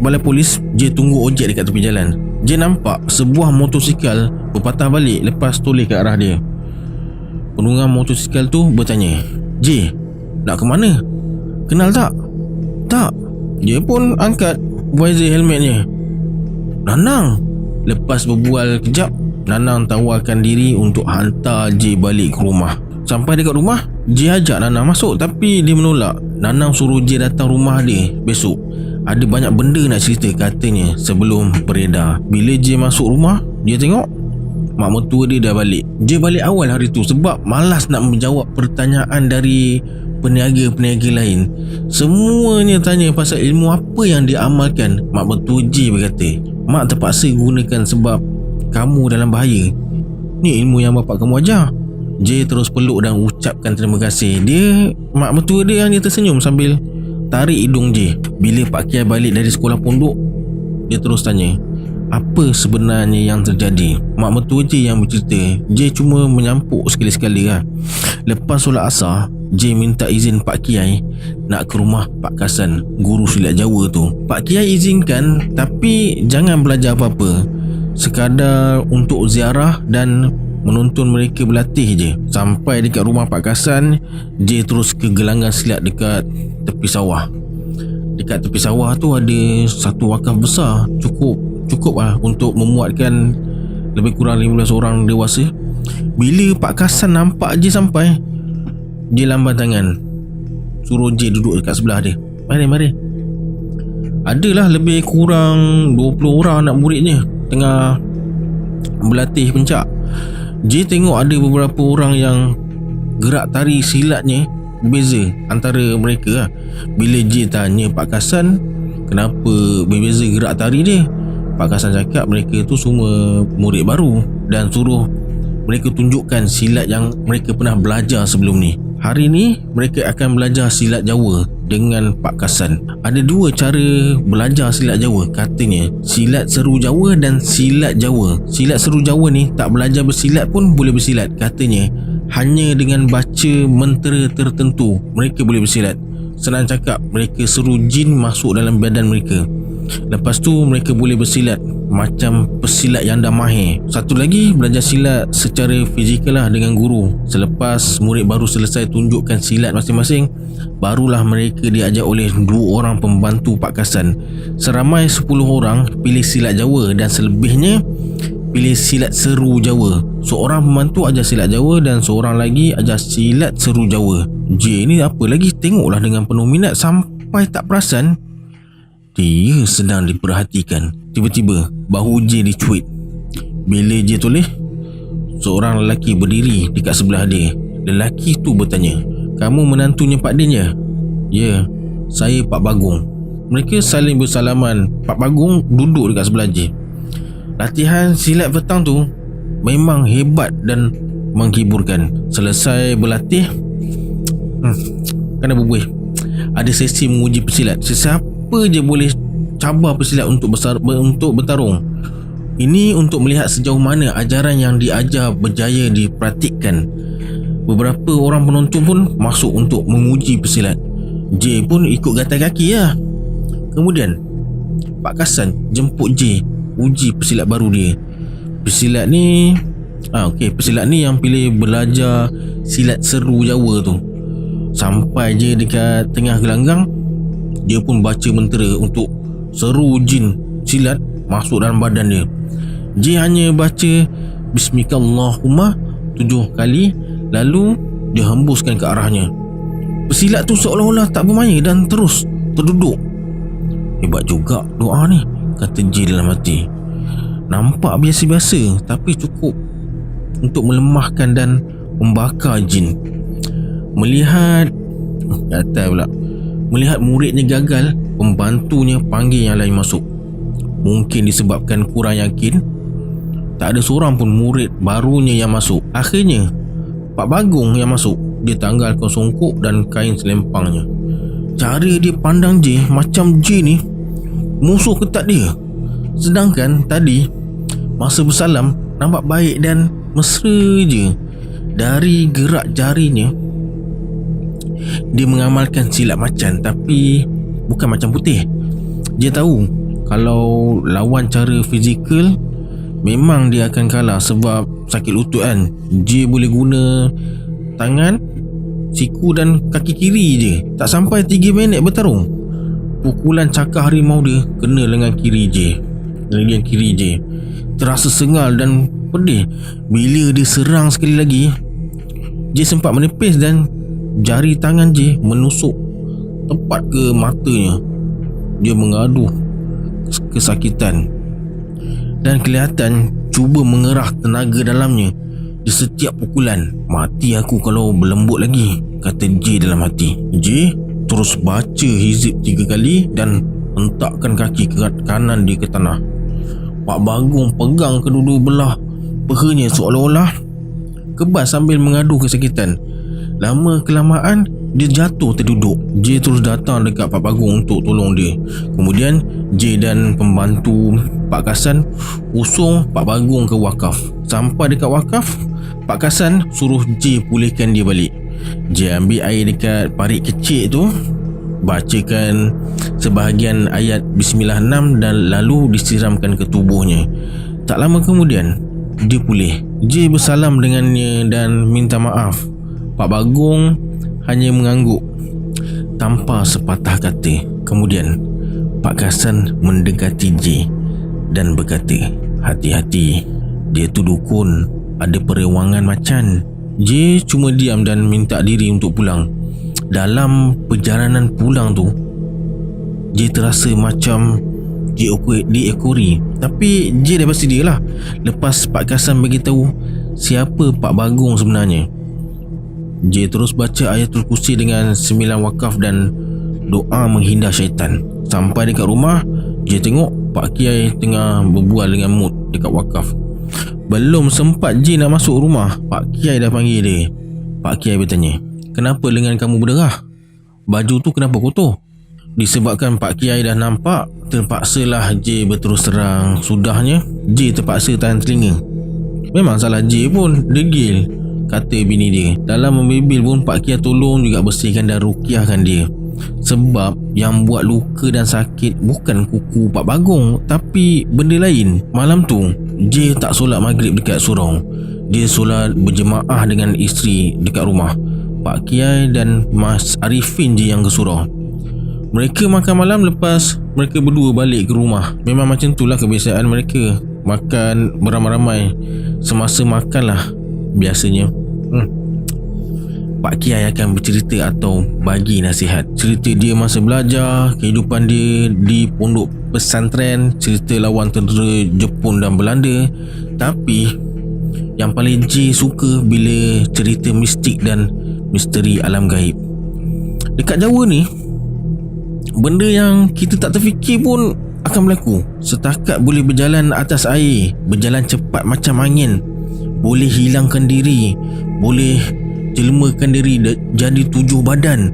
balai polis, J tunggu ojek dekat tepi jalan. J nampak sebuah motosikal berpatah balik lepas toleh ke arah dia. Penunggang motosikal tu bertanya, "J, nak ke mana? Kenal tak?" "Tak." Dia pun angkat visor helmetnya. "Nanang." Lepas berbual kejap, Nanang tawarkan diri untuk hantar J balik ke rumah. Sampai dekat rumah, J ajak Nanang masuk tapi dia menolak. Nanang suruh J datang rumah dia besok. Ada banyak benda nak cerita katanya sebelum beredar. Bila J masuk rumah, dia tengok mak mertua dia dah balik. J balik awal hari tu sebab malas nak menjawab pertanyaan dari peniaga-peniaga lain. Semuanya tanya pasal ilmu apa yang dia amalkan. Mak mertua J berkata, "Mak terpaksa gunakan sebab kamu dalam bahaya. Ni ilmu yang bapak kamu ajar." J terus peluk dan ucapkan terima kasih. Mak mertua dia hanya tersenyum sambil tarik hidung J. Bila Pak Kiai balik dari sekolah pondok, dia terus tanya, apa sebenarnya yang terjadi. Mak mertua J yang bercerita. J cuma menyampuk sekali-sekali lah. Lepas solat asar, J minta izin Pak Kiai nak ke rumah Pak Kasan, guru silat Jawa tu. Pak Kiai izinkan, tapi jangan belajar apa-apa, sekadar untuk ziarah dan menuntun mereka berlatih je. Sampai dekat rumah Pak Kasan, J terus ke gelanggang silat dekat tepi sawah. Dekat tepi sawah tu ada satu wakaf besar, cukup lah untuk memuatkan lebih kurang 15 orang dewasa. Bila Pak Kasan nampak J sampai, J lambat tangan, suruh J duduk dekat sebelah dia. Mari. Adalah lebih kurang 20 orang anak muridnya tengah berlatih pencak. J tengok ada beberapa orang yang gerak tari silatnya berbeza antara mereka lah. Bila J tanya Pak Kasan kenapa berbeza gerak tari dia, Pak Kasan cakap mereka tu semua murid baru dan suruh mereka tunjukkan silat yang mereka pernah belajar sebelum ni. Hari ni mereka akan belajar silat Jawa dengan Pak Kasan. Ada dua cara belajar silat Jawa katanya, silat seru Jawa dan silat Jawa. Silat seru Jawa ni tak belajar bersilat pun boleh bersilat katanya. Hanya dengan baca mentera tertentu mereka boleh bersilat. Senang cakap, mereka suruh jin masuk dalam badan mereka. Lepas tu mereka boleh bersilat macam pesilat yang dah mahir. Satu lagi, belajar silat secara fizikal lah dengan guru. Selepas murid baru selesai tunjukkan silat masing-masing, barulah mereka diajak oleh 2 orang pembantu Pak Kasan. Seramai 10 orang pilih silat Jawa dan selebihnya pilih silat seru Jawa. Seorang pembantu ajar silat Jawa dan seorang lagi ajar silat seru Jawa. J ni apa lagi, tengoklah dengan penuh minat sampai tak perasan dia sedang diperhatikan. Tiba-tiba bahu J dicuit. Bila J toleh, seorang lelaki berdiri dekat sebelah dia. Lelaki tu bertanya, "Kamu menantunya Pak Din ya?" "Ya, saya Pak Bagong." Mereka saling bersalaman. Pak Bagong duduk dekat sebelah J. Latihan silat petang tu memang hebat dan menghiburkan. Selesai berlatih, kena berbuih. Ada sesi menguji pesilat. Sesiapa je boleh cabar pesilat untuk bertarung. Ini untuk melihat sejauh mana ajaran yang diajar berjaya dipraktikkan. Beberapa orang penonton pun masuk untuk menguji pesilat. J pun ikut gatal kaki lah. Kemudian Pak Kasan jemput J uji pesilat baru dia. Pesilat ni pesilat ni yang pilih belajar silat seru Jawa tu. Sampai je dekat tengah gelanggang, dia pun baca mentera untuk seru jin silat masuk dalam badan dia. J hanya baca Bismillahumma 7 kali, lalu dia hembuskan ke arahnya. Pesilat tu seolah-olah tak bermaya dan terus terduduk. Hebat juga doa ni, kata J dalam hati. Nampak biasa-biasa tapi cukup untuk melemahkan dan membakar jin. Melihat muridnya gagal, pembantunya panggil yang lain masuk. Mungkin disebabkan kurang yakin, tak ada seorang pun murid barunya yang masuk. Akhirnya Pak Bagong yang masuk. Dia tanggalkan songkok dan kain selempangnya. Cara dia pandang J macam J ni musuh ketat dia. Sedangkan tadi masa bersalam nampak baik dan mesra je. Dari gerak jarinya, dia mengamalkan silat macan, tapi bukan macan putih. Dia tahu kalau lawan cara fizikal memang dia akan kalah sebab sakit lutut kan. J boleh guna tangan, siku dan kaki kiri je. Tak sampai 3 minit bertarung, pukulan cakar harimau dia kena lengan kiri J. Lengan kiri J terasa sengal dan pedih. Bila dia serang sekali lagi, J sempat menepis dan jari tangan J menusuk tepat ke matanya. Dia mengaduh kesakitan dan kelihatan cuba mengerah tenaga dalamnya di setiap pukulan. Mati aku kalau berlembut lagi, kata J dalam hati. J terus baca hizib 3 kali dan hentakkan kaki kanan dia ke tanah. Pak Bagong pegang kedua-dua belah pehanya seolah-olah kebas sambil mengaduh kesakitan. Lama kelamaan dia jatuh terduduk. J terus datang dekat Pak Bagong untuk tolong dia. Kemudian J dan pembantu Pak Kasan usung Pak Bagong ke wakaf. Sampai dekat wakaf, Pak Kasan suruh J pulihkan dia balik. J ambil air dekat parit kecil tu, bacakan sebahagian ayat Bismillah 6 dan lalu disiramkan ke tubuhnya. Tak lama kemudian dia pulih. J bersalam dengannya dan minta maaf. Pak Bagong hanya mengangguk tanpa sepatah kata. Kemudian Pak Kasan mendekati J dan berkata, "Hati-hati, dia tu dukun, ada perewangan macan." J cuma diam dan minta diri untuk pulang. Dalam perjalanan pulang tu, J terasa macam diekori. Tapi J dah bersedia lah. Lepas Pak Kasan beritahu siapa Pak Bagong sebenarnya, J terus baca ayatul kursi dengan 9 wakaf dan doa menghindar syaitan. Sampai dekat rumah, J tengok Pak Kiai tengah berbual dengan Mut dekat wakaf. Belum sempat J nak masuk rumah, Pak Kiai dah panggil dia. Pak Kiai bertanya, kenapa lengan kamu berdarah? Baju tu kenapa kotor? Disebabkan Pak Kiai dah nampak, terpaksalah J berterus terang. Sudahnya J terpaksa tahan telinga. Memang salah J pun, degil, kata bini dia. Dalam membibil pun Pak Kiai tolong juga bersihkan dan rukiahkan dia. Sebab yang buat luka dan sakit bukan kuku Pak Bagong, tapi benda lain. Malam tu J tak solat maghrib dekat surau. Dia solat berjemaah dengan isteri dekat rumah. Pak Kiai dan Mas Arifin je yang ke surau. Mereka makan malam lepas mereka berdua balik ke rumah. Memang macam itulah kebiasaan mereka, makan beramai-ramai. Semasa makan lah biasanya Pak Kiai akan bercerita atau bagi nasihat. Cerita dia masa belajar, kehidupan dia di pondok pesantren, cerita lawan tentera Jepun dan Belanda. Tapi yang paling J suka bila cerita mistik dan misteri alam gaib. Dekat Jawa ni, benda yang kita tak terfikir pun akan berlaku. Setakat boleh berjalan atas air, berjalan cepat macam angin, boleh hilangkan diri, boleh jelmakan diri jadi 7 badan,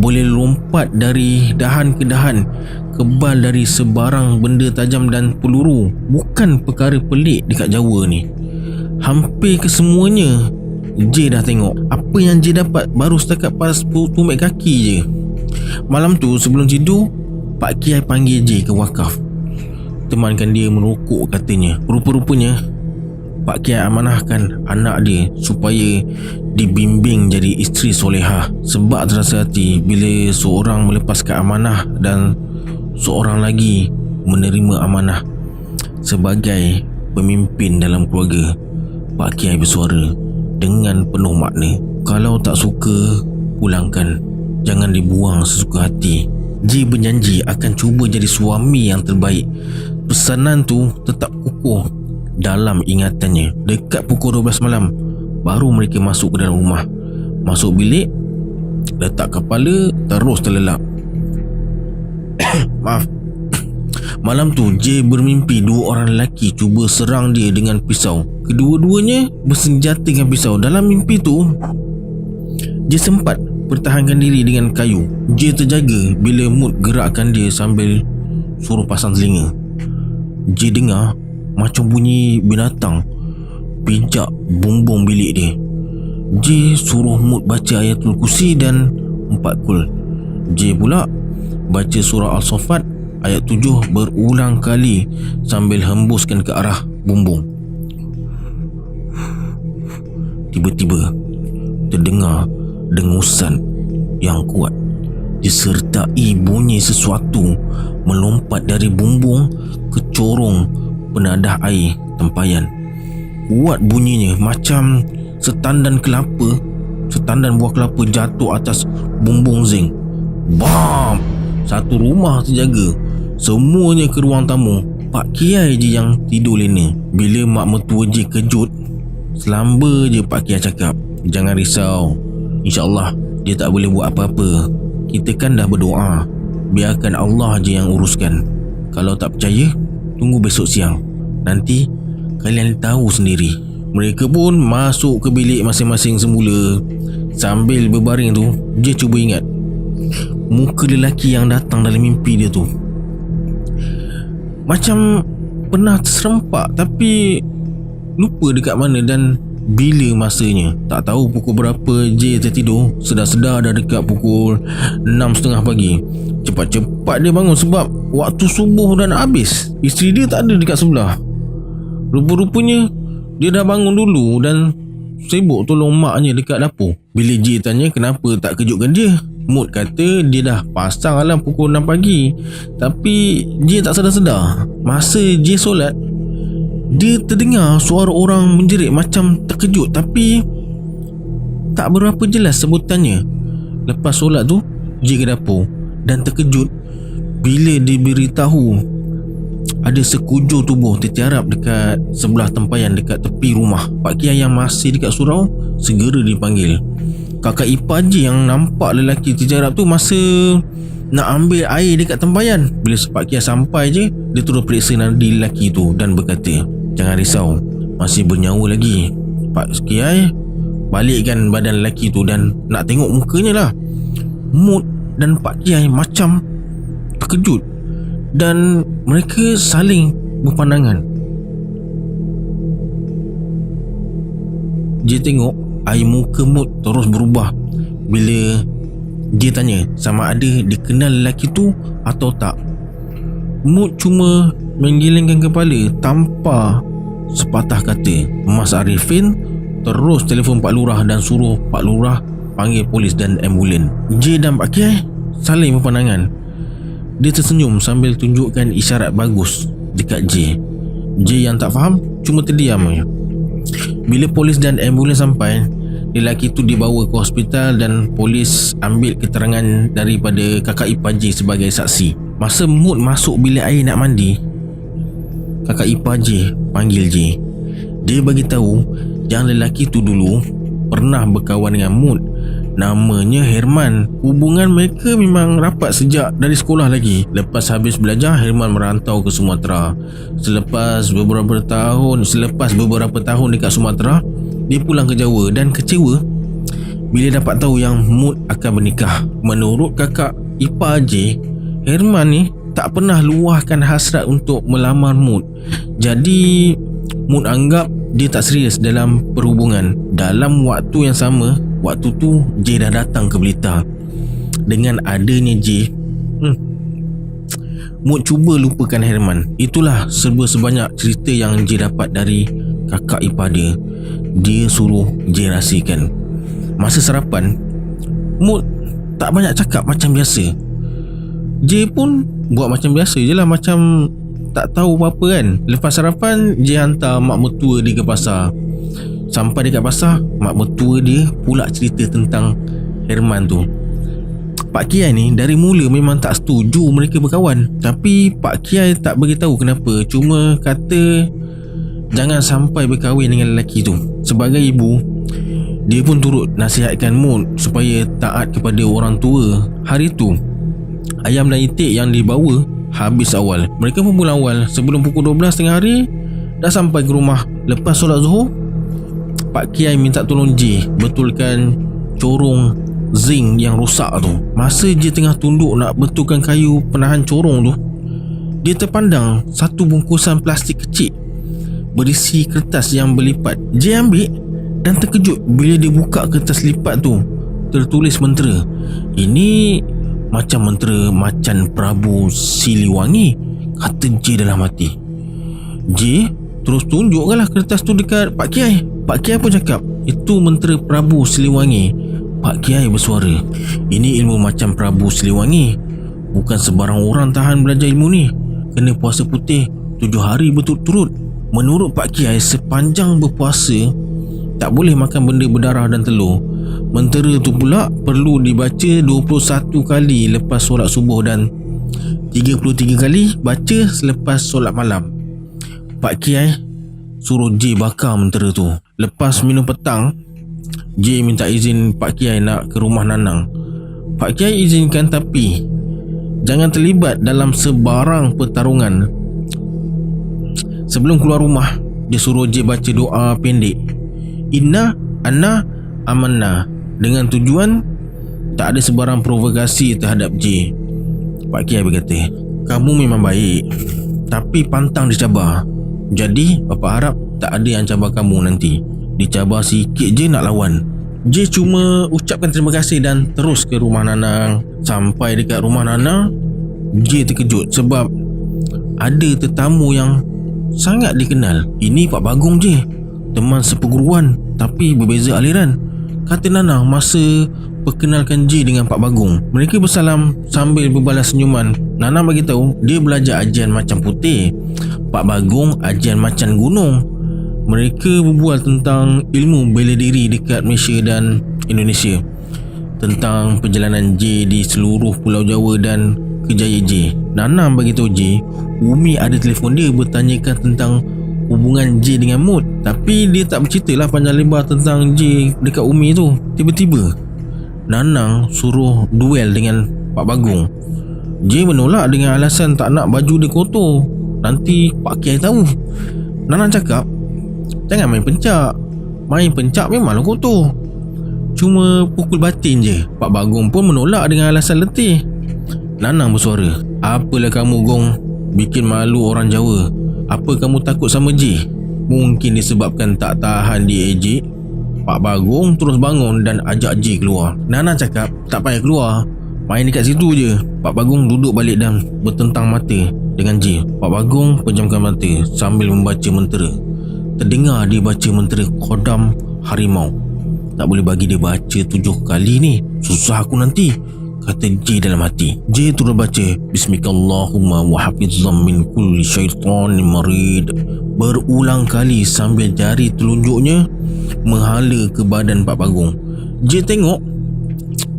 boleh lompat dari dahan ke dahan, kebal dari sebarang benda tajam dan peluru. Bukan perkara pelik dekat Jawa ni. Hampir kesemuanya J dah tengok. Apa yang J dapat baru setakat pas tumit kaki je. Malam tu sebelum tidur, Pak Kiai panggil J ke wakaf, temankan dia merokok katanya. Rupa-rupanya Pak Kiai amanahkan anak dia supaya dibimbing jadi isteri solehah. Sebab terasa hati bila seorang melepaskan amanah dan seorang lagi menerima amanah sebagai pemimpin dalam keluarga. Pak Kiai bersuara dengan penuh makna, kalau tak suka, pulangkan, jangan dibuang sesuka hati. J berjanji akan cuba jadi suami yang terbaik. Pesanan tu tetap kukuh dalam ingatannya. Dekat pukul 12 malam baru mereka masuk ke dalam rumah. Masuk bilik, letak kepala, terus terlelap. Maaf. Malam tu J bermimpi 2 orang lelaki cuba serang dia dengan pisau. Kedua-duanya bersenjatakan pisau. Dalam mimpi tu J sempat pertahankan diri dengan kayu. J terjaga bila mood gerakkan dia sambil suruh pasang telinga. J dengar macam bunyi binatang pijak bumbung bilik dia. J suruh mood baca ayatul kursi dan 4 kul. J pula baca surah Al-Saffat ayat 7 berulang kali sambil hembuskan ke arah bumbung. Tiba-tiba terdengar dengusan yang kuat disertai bunyi sesuatu melompat dari bumbung ke corong penadah air tempayan. Kuat bunyinya macam setandan buah kelapa jatuh atas bumbung zinc. Bam! Satu rumah terjaga, semuanya ke ruang tamu. Pak Kiai je yang tidur lena. Bila mak mertua J kejut, selamba je Pak Kiai cakap, jangan risau, InsyaAllah dia tak boleh buat apa-apa. Kita kan dah berdoa, biarkan Allah je yang uruskan. Kalau tak percaya, tunggu besok siang, nanti kalian tahu sendiri. Mereka pun masuk ke bilik masing-masing semula. Sambil berbaring tu, J cuba ingat muka lelaki yang datang dalam mimpi dia tu. Macam pernah terserempak, tapi lupa dekat mana dan bila masanya. Tak tahu pukul berapa J tertidur. Sedar-sedar dah dekat pukul 6.30 pagi. Cepat-cepat dia bangun sebab waktu subuh dah nak habis. Isteri dia tak ada dekat sebelah. Rupa-rupanya dia dah bangun dulu dan sibuk tolong maknya dekat dapur. Bila J tanya kenapa tak kejutkan dia, Mood kata dia dah pasang alarm pukul 6 pagi. Tapi J tak sedar-sedar. Masa J solat, dia terdengar suara orang menjerit macam terkejut, tapi tak berapa jelas sebutannya. Lepas solat tu, J ke dapur dan terkejut bila diberitahu ada sekujur tubuh tertiarap dekat sebelah tempayan dekat tepi rumah. Pak Kiai yang masih dekat surau segera dipanggil. Kakak ipar J yang nampak lelaki tertiarap tu masa nak ambil air dekat tempayan. Bila Pak Kiai sampai je, dia terus periksa nadi lelaki tu dan berkata, jangan risau, masih bernyawa lagi. Pak Kiai balikkan badan lelaki tu dan nak tengok mukanya lah. Mut dan Pak Kiai macam terkejut dan mereka saling berpandangan. Dia tengok air muka Mut terus berubah bila dia tanya sama ada dia kenal lelaki tu atau tak. Mut cuma menggelengkan kepala tanpa sepatah kata. Mas Arifin terus telefon Pak Lurah dan suruh Pak Lurah panggil polis dan ambulan. J dan Pak Kiai saling berpandangan. Dia tersenyum sambil tunjukkan isyarat bagus dekat J. J yang tak faham cuma terdiam je. Bila polis dan ambulan sampai, lelaki tu dibawa ke hospital dan polis ambil keterangan daripada kakak ipar J sebagai saksi. Masa Mut masuk bilik air nak mandi, kakak ipar J panggil J. Dia bagi tahu yang lelaki tu dulu pernah berkawan dengan Mut. Namanya Herman. Hubungan mereka memang rapat sejak dari sekolah lagi. Lepas habis belajar, Herman merantau ke Sumatera. Selepas beberapa tahun dekat Sumatera, dia pulang ke Jawa dan kecewa bila dapat tahu yang Mut akan bernikah. Menurut kakak ipar J, Herman ni tak pernah luahkan hasrat untuk melamar Mut. Jadi Mut anggap dia tak serius dalam perhubungan. Dalam waktu yang sama, waktu tu J dah datang ke Blitar. Dengan adanya J, Mut cuba lupakan Herman. Itulah serba sebanyak cerita yang J dapat dari kakak ipar dia. Dia suruh J rahsiakan. Masa sarapan, Mut tak banyak cakap macam biasa. J pun buat macam biasa je lah, macam tak tahu apa-apa kan. Lepas sarapan, J hantar mak mertua dia ke pasar. Sampai dekat pasar, mak mertua dia pula cerita tentang Herman tu. Pak Kiai ni dari mula memang tak setuju mereka berkawan. Tapi Pak Kiai tak beritahu kenapa. Cuma kata jangan sampai berkahwin dengan lelaki tu. Sebagai ibu, dia pun turut nasihatkan Mut supaya taat kepada orang tua. Hari tu, ayam dan itik yang dibawa habis awal. Mereka pun pulang awal. Sebelum pukul 12 tengah hari dah sampai ke rumah. Lepas solat Zuhur, Pak Kiai minta tolong J betulkan corong zinc yang rosak tu. Masa J tengah tunduk nak betulkan kayu penahan corong tu, dia terpandang satu bungkusan plastik kecil berisi kertas yang berlipat. J ambil dan terkejut bila dia buka kertas lipat tu. Tertulis mentera. Ini macam mentera Macan Prabu Siliwangi, kata J dalam hati. J terus tunjukkanlah kertas tu dekat Pak Kiai. Pak Kiai pun cakap, itu mentera Prabu Siliwangi. Pak Kiai bersuara, ini ilmu Macan Prabu Siliwangi. Bukan sebarang orang tahan belajar ilmu ni. Kena puasa putih 7 hari berturut-turut. Menurut Pak Kiai, sepanjang berpuasa tak boleh makan benda berdarah dan telur. Mentera tu pula perlu dibaca 21 kali lepas solat subuh dan 33 kali baca selepas solat malam. Pak Kiai suruh J bakar mentera tu. Lepas minum petang, J minta izin Pak Kiai nak ke rumah Nanang. Pak Kiai izinkan tapi jangan terlibat dalam sebarang pertarungan. Sebelum keluar rumah, dia suruh J baca doa pendek, Inna Anna Amanna, dengan tujuan tak ada sebarang provokasi terhadap J. Pak Kiai berkata, kamu memang baik tapi pantang dicabar. Jadi bapa harap tak ada yang cabar kamu nanti. Dicabar sikit je nak lawan. J cuma ucapkan terima kasih dan terus ke rumah Nanang. Sampai dekat rumah Nanang, J terkejut sebab ada tetamu yang sangat dikenal. Ini Pak Bagong J, teman seperguruan tapi berbeza aliran, kata Nanang masa perkenalkan J dengan Pak Bagong. Mereka bersalam sambil berbalas senyuman. Nanang bagi tahu dia belajar ajian Macan Putih, Pak Bagong ajian Macan Gunung. Mereka berbual tentang ilmu bela diri dekat Malaysia dan Indonesia, tentang perjalanan J di seluruh Pulau Jawa dan kejayaan J. Nanang bagi tahu J, Umi ada telefon dia bertanyakan tentang hubungan J dengan Mut. Tapi dia tak berceritalah panjang lebar tentang J dekat Umi tu. Tiba-tiba Nanang suruh duel dengan Pak Bagong. J menolak dengan alasan tak nak baju dia kotor, nanti Pak Kiai tahu. Nanang cakap, jangan main pencak, Main pencak memanglah kotor. Cuma pukul batin je. Pak Bagong pun menolak dengan alasan letih. Nanang bersuara, "Apalah kamu, Gong? Bikin malu orang Jawa. Apa kamu takut sama J? Mungkin disebabkan tak tahan diejek." Pak Bagong terus bangun dan ajak J keluar. Nanang cakap, "Tak payah keluar. Main dekat situ je." Pak Bagong duduk balik dan bertentang mata dengan J. Pak Bagong pejamkan mata sambil membaca mentera. Terdengar dia baca mentera Kodam Harimau. "Tak boleh bagi dia baca 7 kali ni. Susah aku nanti," kata J dalam hati. J terus baca, "Bismillahumma wa hafizzam min kulli syaitanir marid." Berulang kali sambil jari telunjuknya menghala ke badan Pak Bagong. J tengok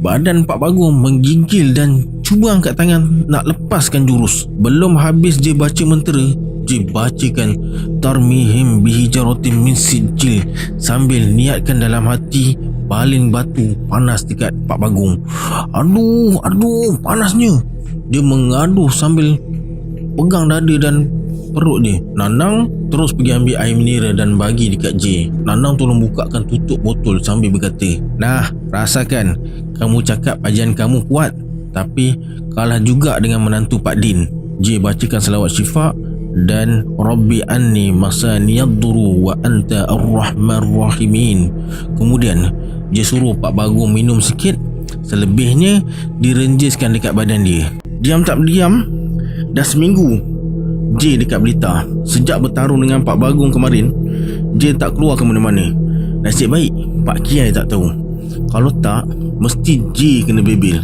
badan Pak Bagong menggigil dan cuba angkat tangan nak lepaskan jurus. Belum habis J baca mentera, J bacakan "Tarmihim bihijaratin min sijil" sambil niatkan dalam hati baling batu panas dekat Pak Bagong. Aduh, panasnya. Dia mengaduh sambil pegang dada dan perut dia. Nanang terus pergi ambil air mineral dan bagi dekat J. Nanang tolong bukakan tutup botol sambil berkata, "Nah, rasakan. Kamu cakap ajian kamu kuat, tapi kalah juga dengan menantu Pak Din." J bacakan selawat syifa dan "Rabbi anni masaniyad-duru wa anta ar-rahman rahimin." Kemudian J suruh Pak Bagong minum sikit. Selebihnya direnjiskan dekat badan dia. Diam tak berdiam, dah seminggu J dekat Blitar. Sejak bertarung dengan Pak Bagong kemarin, J tak keluar ke mana-mana. Nasib baik Pak Kiai tak tahu. Kalau tak, mesti J kena bebel.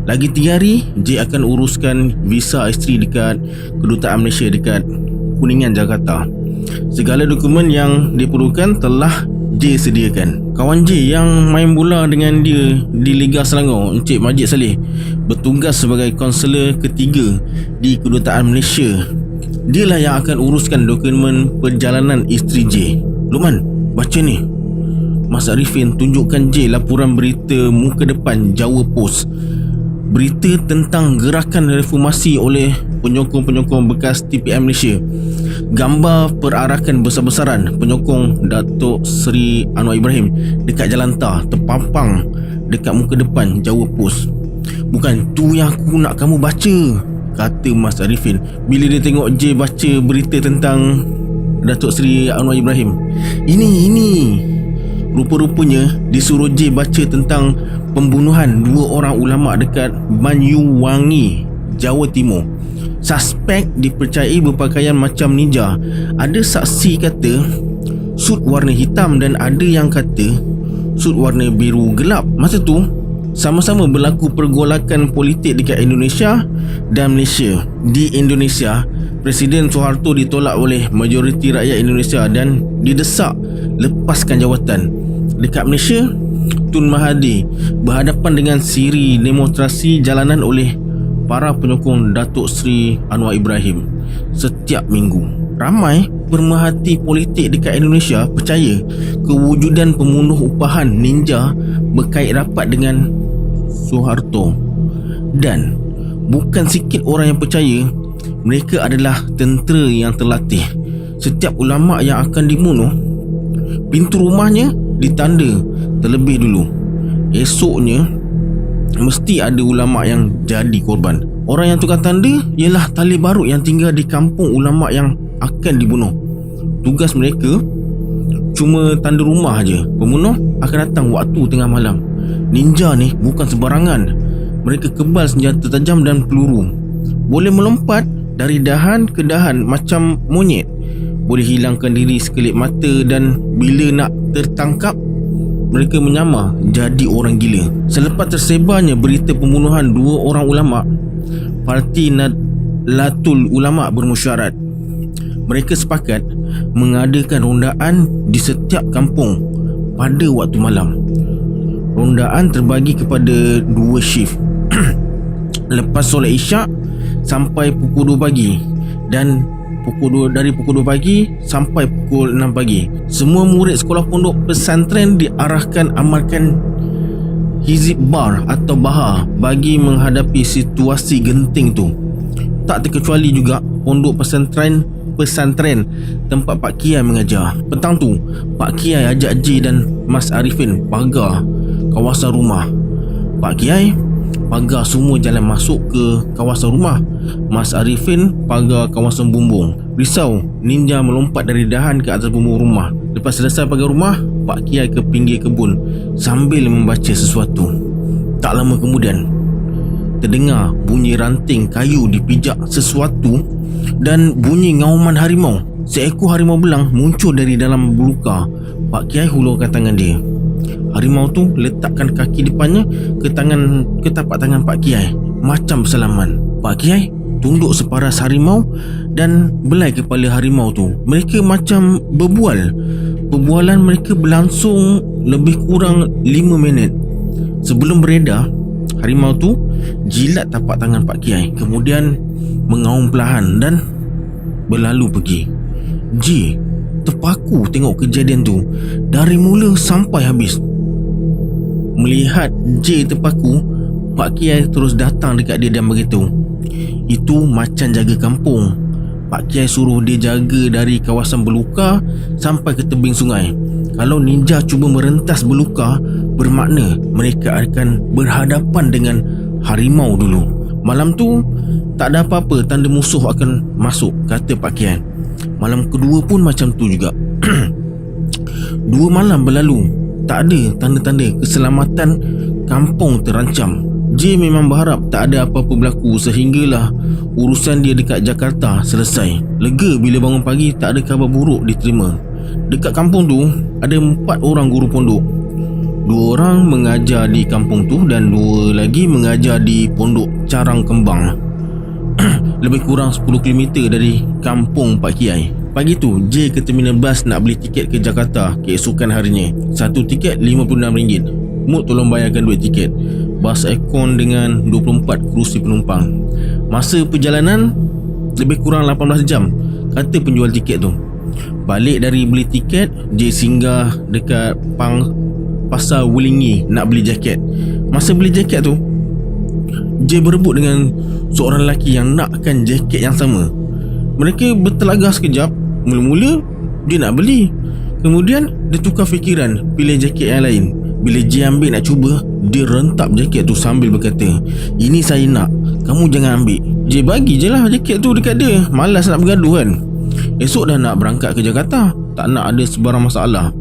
Lagi 3 hari J akan uruskan visa isteri dekat Kedutaan Malaysia dekat Kuningan, Jakarta. Segala dokumen yang diperlukan telah J sediakan. Kawan J yang main bola dengan dia di Liga Selangor, Encik Majid Saleh, bertugas sebagai kaunselor ketiga di Kedutaan Malaysia. Dialah yang akan uruskan dokumen perjalanan isteri J. "Luqman, baca ni." Mas Arifin tunjukkan J laporan berita muka depan Jawa Post. Berita tentang gerakan reformasi oleh penyokong-penyokong bekas TPM Malaysia. Gambar perarakan besar-besaran penyokong Datuk Seri Anwar Ibrahim dekat Jalan Tar terpampang dekat muka depan Jawa Post. "Bukan tu yang aku nak kamu baca," kata Mas Arifin bila dia tengok J baca berita tentang Datuk Seri Anwar Ibrahim. Ini rupa-rupanya disuruh J baca tentang pembunuhan 2 orang ulama dekat Banyuwangi, Jawa Timur. Suspek dipercayai berpakaian macam ninja. Ada saksi kata sut warna hitam dan ada yang kata sut warna biru gelap. Masa tu sama-sama berlaku pergolakan politik dekat Indonesia dan Malaysia. Di Indonesia, Presiden Soeharto ditolak oleh majoriti rakyat Indonesia dan didesak lepaskan jawatan. Dekat Malaysia, Tun Mahathir berhadapan dengan siri demonstrasi jalanan oleh para penyokong Datuk Seri Anwar Ibrahim setiap minggu. Ramai pemerhati politik dekat Indonesia percaya kewujudan pembunuh upahan ninja berkait rapat dengan Soeharto, dan bukan sikit orang yang percaya mereka adalah tentera yang terlatih. Setiap ulama yang akan dibunuh, pintu rumahnya ditanda terlebih dulu. Esoknya mesti ada ulama yang jadi korban. Orang yang tukar tanda ialah tali barut yang tinggal di kampung ulama yang akan dibunuh. Tugas mereka cuma tanda rumah je. Pembunuh akan datang waktu tengah malam. Ninja ni bukan sembarangan. Mereka kebal senjata tajam dan peluru. Boleh melompat dari dahan ke dahan macam monyet. Boleh hilangkan diri sekelip mata, dan bila nak tertangkap, mereka menyamar jadi orang gila. Selepas tersebarnya berita pembunuhan 2 orang ulama, Parti Nahdlatul Ulama bermusyarat. Mereka sepakat mengadakan rondaan di setiap kampung pada waktu malam. Rondaan terbagi kepada 2 shift. Lepas solat Isyak sampai pukul 2 pagi dan dari pukul 2 pagi sampai pukul 6 pagi. Semua murid sekolah pondok pesantren diarahkan amalkan Hizib Bar atau Bahar bagi menghadapi situasi genting tu. Tak terkecuali juga pondok pesantren pesantren tempat Pak Kiai mengajar. Petang tu, Pak Kiai ajak J dan Mas Arifin pagar kawasan rumah. Pak Kiai pagar semua jalan masuk ke kawasan rumah. Mas Arifin pagar kawasan bumbung. Risau, ninja melompat dari dahan ke atas bumbung rumah. Lepas selesai pagar rumah, Pak Kiai ke pinggir kebun sambil membaca sesuatu. Tak lama kemudian, terdengar bunyi ranting kayu dipijak sesuatu dan bunyi ngauman harimau. Seekor harimau belang muncul dari dalam belukar. Pak Kiai hulurkan tangan dia. Harimau tu letakkan kaki depannya ke tapak tangan Pak Kiai macam bersalaman. Pak Kiai tunduk separas harimau dan belai kepala harimau tu. Mereka macam berbual. Perbualan mereka berlangsung lebih kurang 5 minit. Sebelum beredar, harimau tu jilat tapak tangan Pak Kiai, kemudian mengaum perlahan dan berlalu pergi. J terpaku tengok kejadian tu dari mula sampai habis. Melihat J terpaku, Pak Kiai terus datang dekat dia dan beritahu, itu macan jaga kampung. Pak Kiai suruh dia jaga dari kawasan belukar sampai ke tebing sungai. Kalau ninja cuba merentas belukar, bermakna mereka akan berhadapan dengan harimau dulu. Malam tu tak ada apa-apa tanda musuh akan masuk, kata Pak Kiai. Malam kedua pun macam tu juga. 2 malam berlalu, tak ada tanda-tanda keselamatan kampung terancam. J memang berharap tak ada apa-apa berlaku sehinggalah urusan dia dekat Jakarta selesai. Lega bila bangun pagi tak ada khabar buruk diterima. Dekat kampung tu ada 4 orang guru pondok. 2 orang mengajar di kampung tu dan 2 lagi mengajar di pondok Carang Kembang. Lebih kurang 10 km dari kampung Pak Kiai. Pagi tu J ke terminal bas nak beli tiket ke Jakarta keesokan harinya. Satu tiket RM56. Mut tolong bayarkan duit tiket. Bas aircon dengan 24 kerusi penumpang. Masa perjalanan lebih kurang 18 jam, kata penjual tiket tu. Balik dari beli tiket, J singgah dekat pasar Wulingi nak beli jaket. Masa beli jaket tu, J berebut dengan seorang lelaki yang nakkan jaket yang sama. Mereka bertelaga sekejap. Mula-mula dia nak beli, kemudian dia tukar fikiran, pilih jaket yang lain. Bila J ambil nak cuba, dia rentap jaket tu sambil berkata, ini saya nak, kamu jangan ambil. J bagi je lah jaket tu dekat dia. Malas nak bergaduh kan. Esok dah nak berangkat ke Jakarta, tak nak ada sebarang masalah.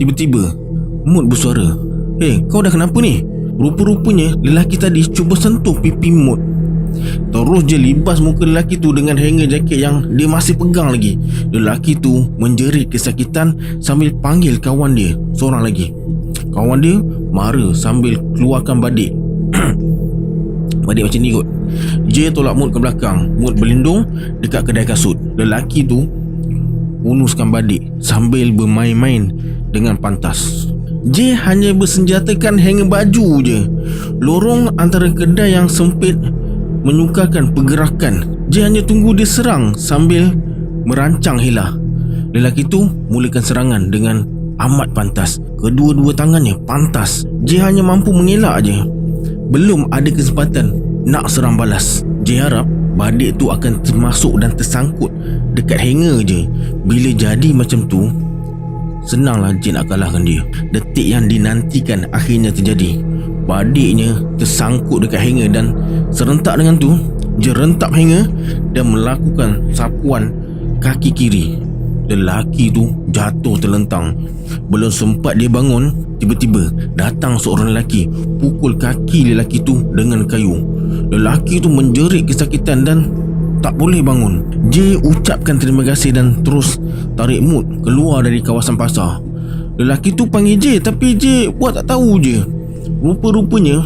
Tiba-tiba Mut bersuara, kau dah kenapa ni? Rupa-rupanya lelaki tadi cuba sentuh pipi Mut. Terus je libas muka lelaki tu dengan hanger jaket yang dia masih pegang lagi. Lelaki tu menjerit kesakitan sambil panggil kawan dia seorang lagi. Kawan dia marah sambil keluarkan badik. Badik macam ni kot. J tolak Mut ke belakang. Mut berlindung dekat kedai kasut. Lelaki tu unuskan badik sambil bermain-main dengan pantas. J hanya bersenjatakan hanger baju je. Lorong antara kedai yang sempit menyukarkan pergerakan. J hanya tunggu dia serang sambil merancang helah. Lelaki tu mulakan serangan dengan amat pantas. Kedua-dua tangannya pantas. J hanya mampu mengelak je. Belum ada kesempatan nak serang balas. J harap badik tu akan termasuk dan tersangkut dekat hanger je. Bila jadi macam tu, senanglah J nak kalahkan dia. Detik yang dinantikan akhirnya terjadi. Badiknya tersangkut dekat hanger dan serentak dengan tu J rentap hanger dan melakukan sapuan kaki kiri. Lelaki tu jatuh terlentang. Belum sempat dia bangun, tiba-tiba datang seorang lelaki pukul kaki lelaki tu dengan kayu. Lelaki tu menjerit kesakitan dan tak boleh bangun. J ucapkan terima kasih dan terus tarik Mut keluar dari kawasan pasar. Lelaki tu panggil J tapi J buat tak tahu je. Rupa-rupanya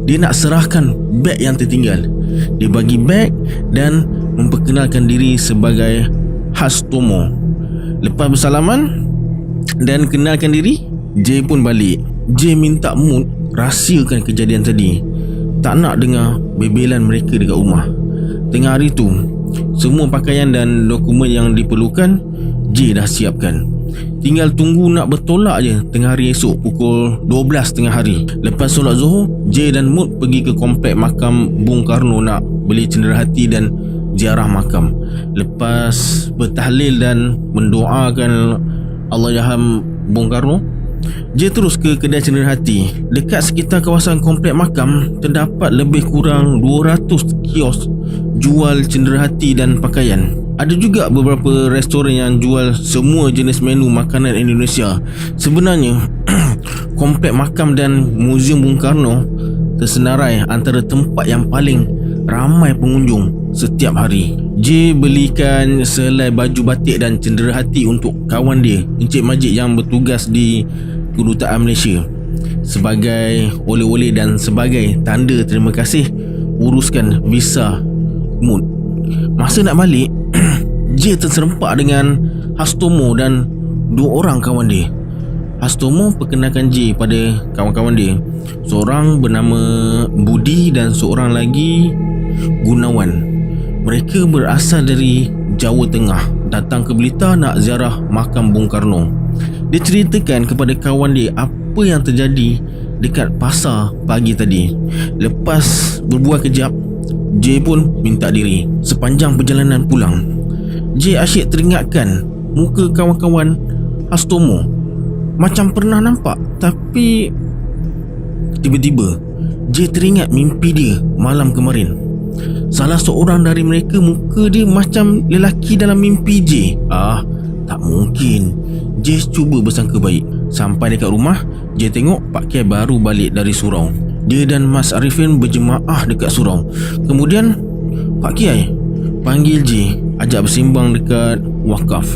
dia nak serahkan beg yang tertinggal. Dia bagi beg dan memperkenalkan diri sebagai Hastomo. Lepas bersalaman dan kenalkan diri, J pun balik. J minta Mut rahsiakan kejadian tadi. Tak nak dengar bebelan mereka dekat rumah. Tengah hari tu, semua pakaian dan dokumen yang diperlukan J dah siapkan. Tinggal tunggu nak bertolak je tengah hari esok pukul 12 tengah hari. Lepas solat Zuhur, J dan Mut pergi ke komplek makam Bung Karno nak beli cenderahati dan ziarah makam. Lepas bertahlil dan mendoakan Allahyarham Bung Karno, J terus ke kedai cenderawati. Dekat sekitar kawasan komplek makam terdapat lebih kurang 200 kios jual cenderawati dan pakaian. Ada juga beberapa restoran yang jual semua jenis menu makanan Indonesia. Sebenarnya komplek makam dan Muzium Bung Karno tersenarai antara tempat yang paling ramai pengunjung setiap hari. J belikan sehelai baju batik dan cenderawati untuk kawan dia, Encik Majid, yang bertugas di Kedutaan Malaysia sebagai oleh-oleh dan sebagai tanda terima kasih uruskan visa mood. Masa nak balik, J terserempak dengan Hastomo dan dua orang kawan dia. Hastomo perkenalkan J pada kawan-kawan dia. Seorang bernama Budi dan seorang lagi Gunawan. Mereka berasal dari Jawa Tengah, datang ke Blitar nak ziarah makam Bung Karno. Dia ceritakan kepada kawan dia apa yang terjadi dekat pasar pagi tadi. Lepas berbual kejap, J pun minta diri. Sepanjang perjalanan pulang, J asyik teringatkan muka kawan-kawan Hastomo. Macam pernah nampak, tapi tiba-tiba J teringat mimpi dia malam kemarin. Salah seorang dari mereka muka dia macam lelaki dalam mimpi J. Tak mungkin. J cuba bersangka baik. Sampai dekat rumah, J tengok Pak Kiai baru balik dari surau. Dia dan Mas Arifin berjemaah dekat surau. Kemudian Pak Kiai panggil J, ajak bersimbang dekat wakaf.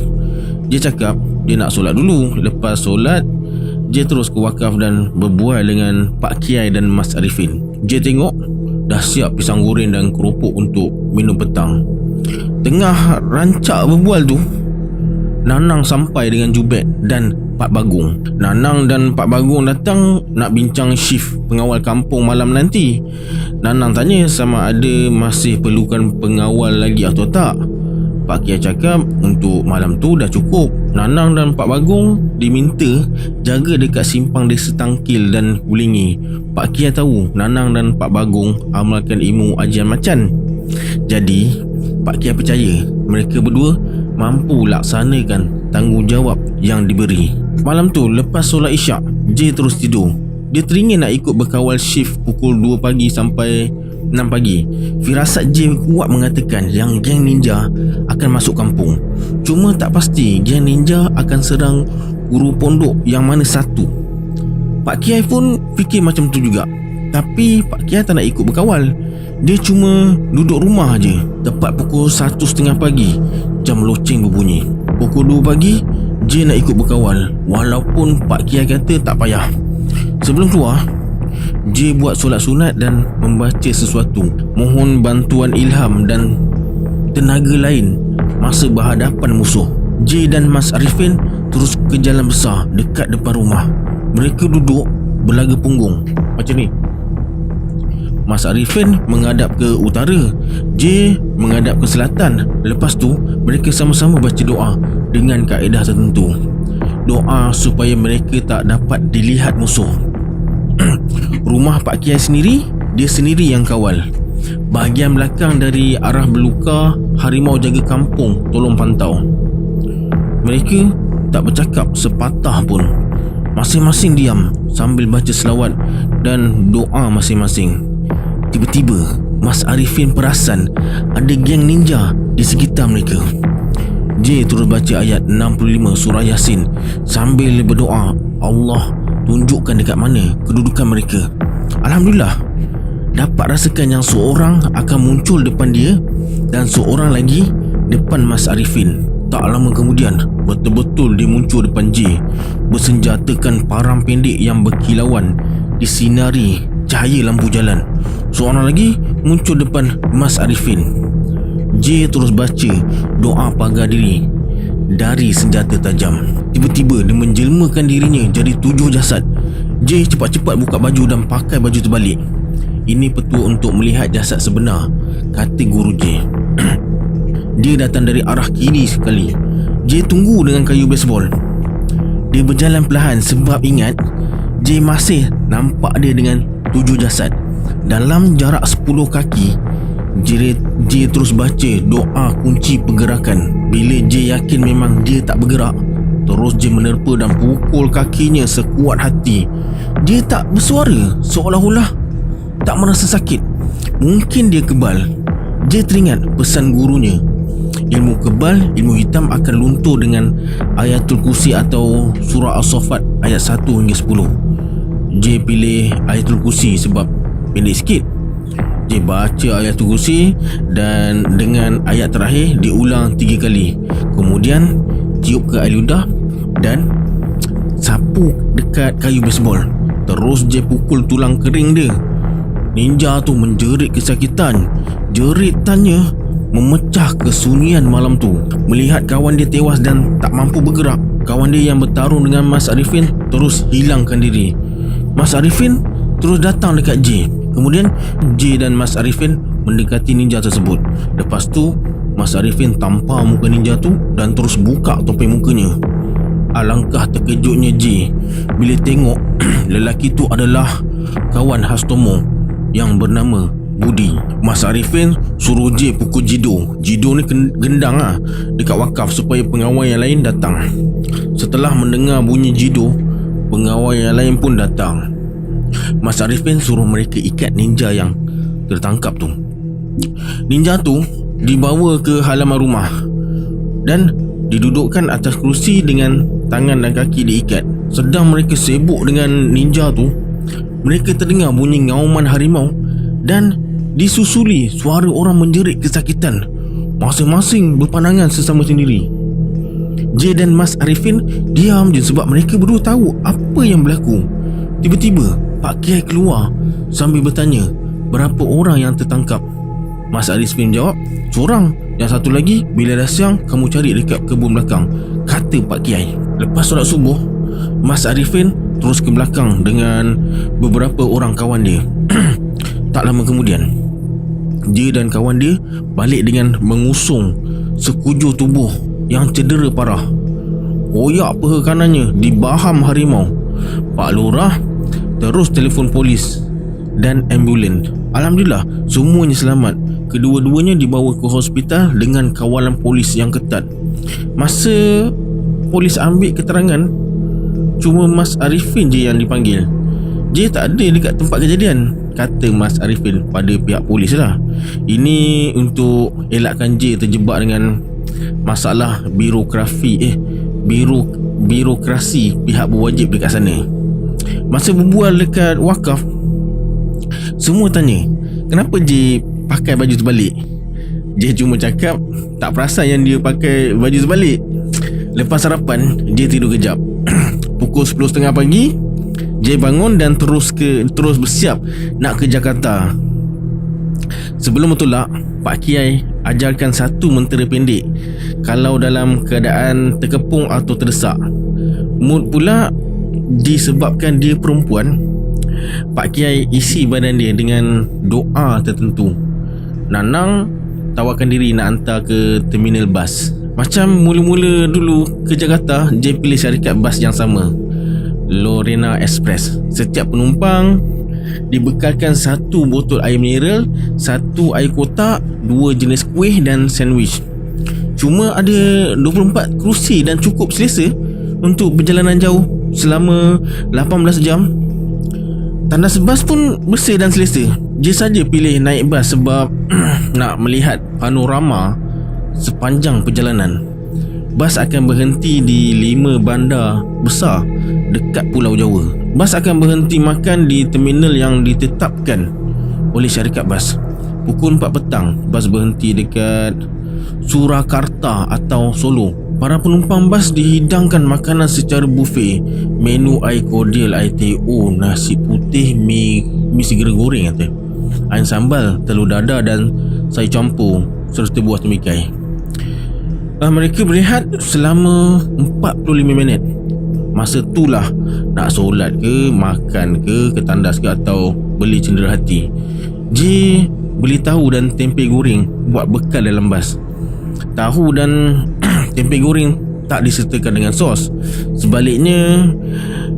J cakap dia nak solat dulu. Lepas solat, J terus ke wakaf dan berbual dengan Pak Kiai dan Mas Arifin. J tengok dah siap pisang goreng dan keropok untuk minum petang. Tengah rancak berbual tu, Nanang sampai dengan Jubek dan Pak Bagong. Nanang dan Pak Bagong datang nak bincang shift pengawal kampung malam nanti. Nanang tanya sama ada masih perlukan pengawal lagi atau tak. Pak Kiai cakap untuk malam tu dah cukup. Nanang dan Pak Bagong diminta jaga dekat simpang Desa Tangkil dan Wulingi. Pak Kiai tahu Nanang dan Pak Bagong amalkan ilmu ajian macan. Jadi Pak Kiai percaya mereka berdua mampu laksanakan tanggungjawab yang diberi. Malam tu lepas solat Isyak, J terus tidur. Dia teringin nak ikut berkawal shift pukul 2 pagi sampai 6 pagi. Firasat J kuat mengatakan yang geng ninja akan masuk kampung. Cuma tak pasti geng ninja akan serang guru pondok yang mana satu. Pak Kiai pun fikir macam tu juga. Tapi Pak Kiai tak nak ikut berkawal. Dia cuma duduk rumah je. Tepat pukul 1.30 pagi, jam loceng berbunyi. Pukul 2 pagi, J nak ikut berkawal, walaupun Pak Kiai kata tak payah. Sebelum keluar, J buat solat sunat dan membaca sesuatu, mohon bantuan ilham dan tenaga lain masa berhadapan musuh. J dan Mas Arifin terus ke jalan besar dekat depan rumah. Mereka duduk berlaga punggung macam ni. Mas Arifin menghadap ke utara, J menghadap ke selatan. Lepas tu mereka sama-sama baca doa dengan kaedah tertentu. Doa supaya mereka tak dapat dilihat musuh. Rumah Pak Kiai sendiri, dia sendiri yang kawal. Bahagian belakang dari arah Beluka, harimau jaga kampung tolong pantau. Mereka tak bercakap sepatah pun. Masing-masing diam sambil baca selawat dan doa masing-masing. Tiba-tiba Mas Arifin perasan ada geng ninja di sekitar mereka. J terus baca ayat 65 surah Yasin sambil berdoa, Allah tunjukkan dekat mana kedudukan mereka. Alhamdulillah, dapat rasakan yang seorang akan muncul depan dia dan seorang lagi depan Mas Arifin. Tak lama kemudian, betul-betul dia muncul depan J, bersenjatakan parang pendek yang berkilauan disinari cahaya lampu jalan. Seorang lagi muncul depan Mas Arifin. J terus baca doa pagar diri dari senjata tajam. Tiba-tiba dia menjelmakan dirinya jadi 7 jasad. J cepat-cepat buka baju dan pakai baju terbalik. Ini petua untuk melihat jasad sebenar, kata guru J. Dia datang dari arah kiri sekali. J tunggu dengan kayu baseball. Dia berjalan perlahan sebab ingat J masih nampak dia dengan 7 jasad. Dalam jarak 10 kaki, J terus baca doa kunci pergerakan. Bila J yakin memang dia tak bergerak, terus J menerpa dan pukul kakinya sekuat hati. Dia tak bersuara, seolah-olah tak merasa sakit. Mungkin dia kebal. J teringat pesan gurunya, ilmu kebal, ilmu hitam akan luntur dengan Ayatul Kursi atau surah As-Saffat ayat 1 hingga 10. J pilih Ayatul Kursi sebab pendek sikit. J baca Ayatul Kursi dan dengan ayat terakhir diulang 3 kali. Kemudian tiup ke air ludah dan sapu dekat kayu baseball. Terus J pukul tulang kering dia. Ninja tu menjerit kesakitan. Jeritannya memecah kesunyian malam tu. Melihat kawan dia tewas dan tak mampu bergerak, kawan dia yang bertarung dengan Mas Arifin terus hilangkan diri. Mas Arifin terus datang dekat J. Kemudian J dan Mas Arifin mendekati ninja tersebut. Lepas tu Mas Arifin tampar muka ninja tu dan terus buka topeng mukanya. Alangkah terkejutnya J bila tengok lelaki tu adalah kawan Hastomo yang bernama Budi. Mas Arifin suruh J pukul Jido. Jido ni gendang dekat wakaf supaya pengawal yang lain datang. Setelah mendengar bunyi Jido, pengawal yang lain pun datang. Mas Arifin suruh mereka ikat ninja yang tertangkap tu. Ninja tu dibawa ke halaman rumah dan didudukkan atas kerusi dengan tangan dan kaki diikat. Sedang mereka sibuk dengan ninja tu, mereka terdengar bunyi ngauman harimau dan disusuli suara orang menjerit kesakitan. Masing-masing berpandangan sesama sendiri. J dan Mas Arifin diam je sebab mereka berdua tahu apa yang berlaku. Tiba-tiba Pak Kiai keluar sambil bertanya, berapa orang yang tertangkap? Mas Arifin jawab, seorang. Yang satu lagi, bila dah siang kamu cari dekat kebun belakang, kata Pak Kiai. Lepas solat subuh, Mas Arifin terus ke belakang dengan beberapa orang kawan dia. Tak lama kemudian, dia dan kawan dia balik dengan mengusung sekujur tubuh yang cedera parah. Koyak peha kanannya dibaham harimau. Pak Lurah terus telefon polis dan ambulan. Alhamdulillah, semuanya selamat. Kedua-duanya dibawa ke hospital dengan kawalan polis yang ketat. Masa polis ambil keterangan, cuma Mas Arifin je yang dipanggil. J tak ada dekat tempat kejadian, kata Mas Arifin pada pihak polis lah. Ini untuk elakkan J terjebak dengan masalah birokrasi pihak berwajib dekat sana. Masa berbual dekat wakaf, semua tanya kenapa J pakai baju terbalik. J cuma cakap tak perasan yang dia pakai baju terbalik. Lepas sarapan, J tidur kejap. Pukul 10.30 pagi, J bangun dan terus bersiap nak ke Jakarta. Sebelum bertolak, Pak Kiai ajarkan satu mentera pendek kalau dalam keadaan terkepung atau terdesak. Mood pula disebabkan dia perempuan, Pak Kiai isi badan dia dengan doa tertentu. Nanang tawarkan diri nak hantar ke terminal bas. Macam mula-mula dulu ke Jakarta, J pilih syarikat bas yang sama, Lorena Express. Setiap penumpang dibekalkan satu botol air mineral, satu air kotak, 2 jenis kuih dan sandwich. Cuma ada 24 kerusi dan cukup selesa untuk perjalanan jauh selama 18 jam. Tandas bas pun bersih dan selesa. J saja pilih naik bas sebab nak melihat panorama sepanjang perjalanan. Bas akan berhenti di 5 bandar besar dekat Pulau Jawa. Bas akan berhenti makan di terminal yang ditetapkan oleh syarikat bas. Pukul 4 petang, bas berhenti dekat Surakarta atau Solo. Para penumpang bas dihidangkan makanan secara buffet. Menu air kordial, air teh, nasi putih, mi segera goreng kata, air sambal, telur dadar dan sayur campur serta buah temikai. Mereka berehat selama 45 minit. Masa itulah nak solat ke, makan ke tandas ke atau beli cendera hati. J beli tahu dan tempe goreng buat bekal dalam bas. Tahu dan tempe goreng tak disertakan dengan sos. Sebaliknya,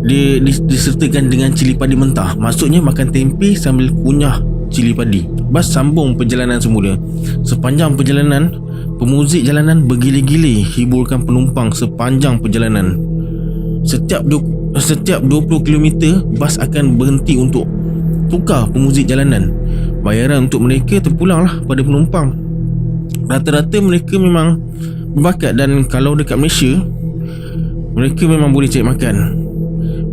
dia disertakan dengan cili padi mentah. Maksudnya makan tempe sambil kunyah Cili Padi. Bas sambung perjalanan semula. Sepanjang perjalanan, pemuzik jalanan bergili-gili hiburkan penumpang sepanjang perjalanan. Setiap 20 km, bas akan berhenti untuk tukar pemuzik jalanan. Bayaran untuk mereka terpulanglah pada penumpang. Rata-rata mereka memang berbakat, dan kalau dekat Malaysia, mereka memang boleh cari makan.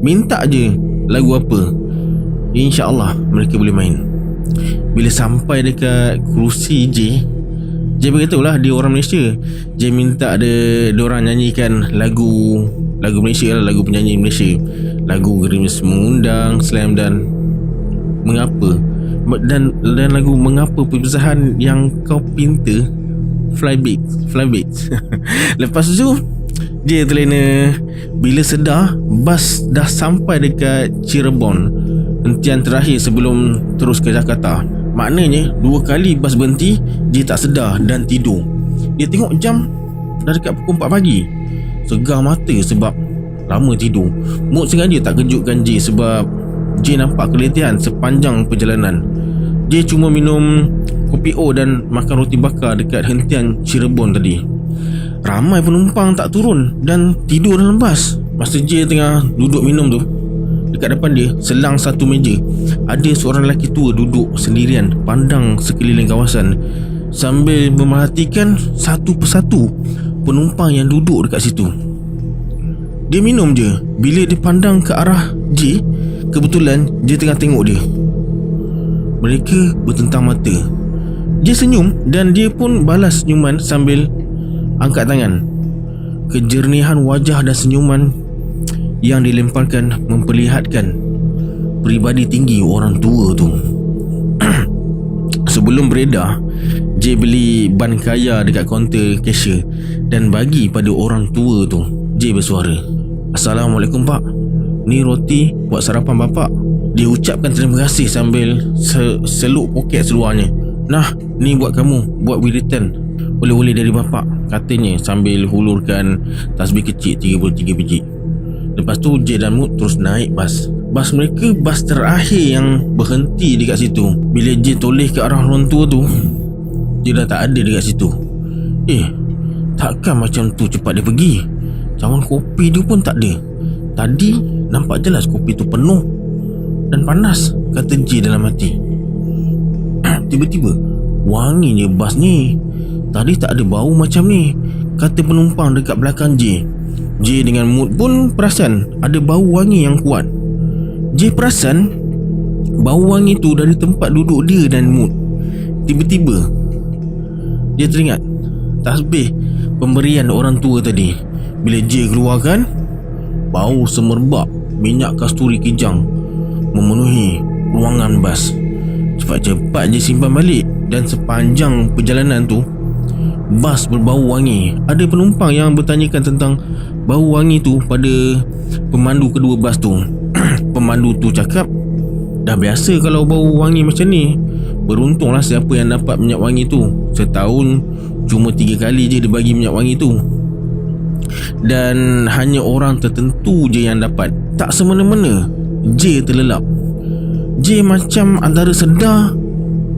Minta je lagu apa, InsyaAllah mereka boleh main. Bila sampai dekat kerusi J beritahulah dia orang Malaysia. J minta diorang nyanyikan lagu Malaysia lah, lagu penyanyi Malaysia, lagu Gerimis Mengundang, Slam dan Mengapa, dan lagu Mengapa Perpisahan Yang Kau Pinta, Flybaits. Lepas tu dia terlena. Bila sedar, bas dah sampai dekat Cirebon, hentian terakhir sebelum terus ke Jakarta. Maknanya 2 kali bas berhenti. Dia tak sedar dan tidur. Dia tengok jam, dah dekat pukul 4 pagi. Segar mata sebab lama tidur. Mood sengaja tak kejutkan J, sebab J nampak keletihan sepanjang perjalanan. J cuma minum kopi O dan makan roti bakar dekat hentian Cirebon tadi. Ramai penumpang tak turun dan tidur dalam bas. Masa J tengah duduk minum tu, dekat depan dia, selang satu meja, ada seorang lelaki tua duduk sendirian, pandang sekeliling kawasan sambil memerhatikan satu persatu penumpang yang duduk dekat situ. Dia minum je. Bila dia pandang ke arah J, kebetulan J tengah tengok dia. Mereka bertentang mata. J senyum dan dia pun balas senyuman sambil angkat tangan. Kejernihan wajah dan senyuman yang dilemparkan memperlihatkan peribadi tinggi orang tua tu. Sebelum beredar, J beli ban kaya dekat kaunter cashier dan bagi pada orang tua tu. J bersuara, "Assalamualaikum Pak, ni roti buat sarapan Bapak." Dia ucapkan terima kasih sambil seluk poket seluarnya. "Nah, ni buat kamu, buat wiritan oleh-oleh dari Bapak," katanya sambil hulurkan tasbih kecil 33 biji. Lepas tu J dan Mut terus naik bas. Bas mereka bas terakhir yang berhenti dekat situ. Bila J toleh ke arah orang tua tu, dia dah tak ada dekat situ. Takkan macam tu cepat dia pergi? Cawan kopi dia pun tak ada. Tadi nampak jelas kopi tu penuh dan panas, kata J dalam hati. Tiba-tiba, wanginya bas ni. Tadi tak ada bau macam ni, kata penumpang dekat belakang J. J dengan Mut pun perasan ada bau wangi yang kuat. J perasan bau wangi tu dari tempat duduk dia dan Mut. Tiba-tiba dia teringat tasbih pemberian orang tua tadi. Bila J keluarkan, bau semerbak minyak kasturi kijang memenuhi ruangan bas. Cepat-cepat J simpan balik, dan sepanjang perjalanan tu bas berbau wangi. Ada penumpang yang bertanyakan tentang bau wangi tu pada pemandu kedua bas tu. Pemandu tu cakap, dah biasa kalau bau wangi macam ni. Beruntunglah siapa yang dapat minyak wangi tu. Setahun cuma 3 kali je dia bagi minyak wangi tu, dan hanya orang tertentu je yang dapat. Tak semena-mena J terlelap. J macam antara sedar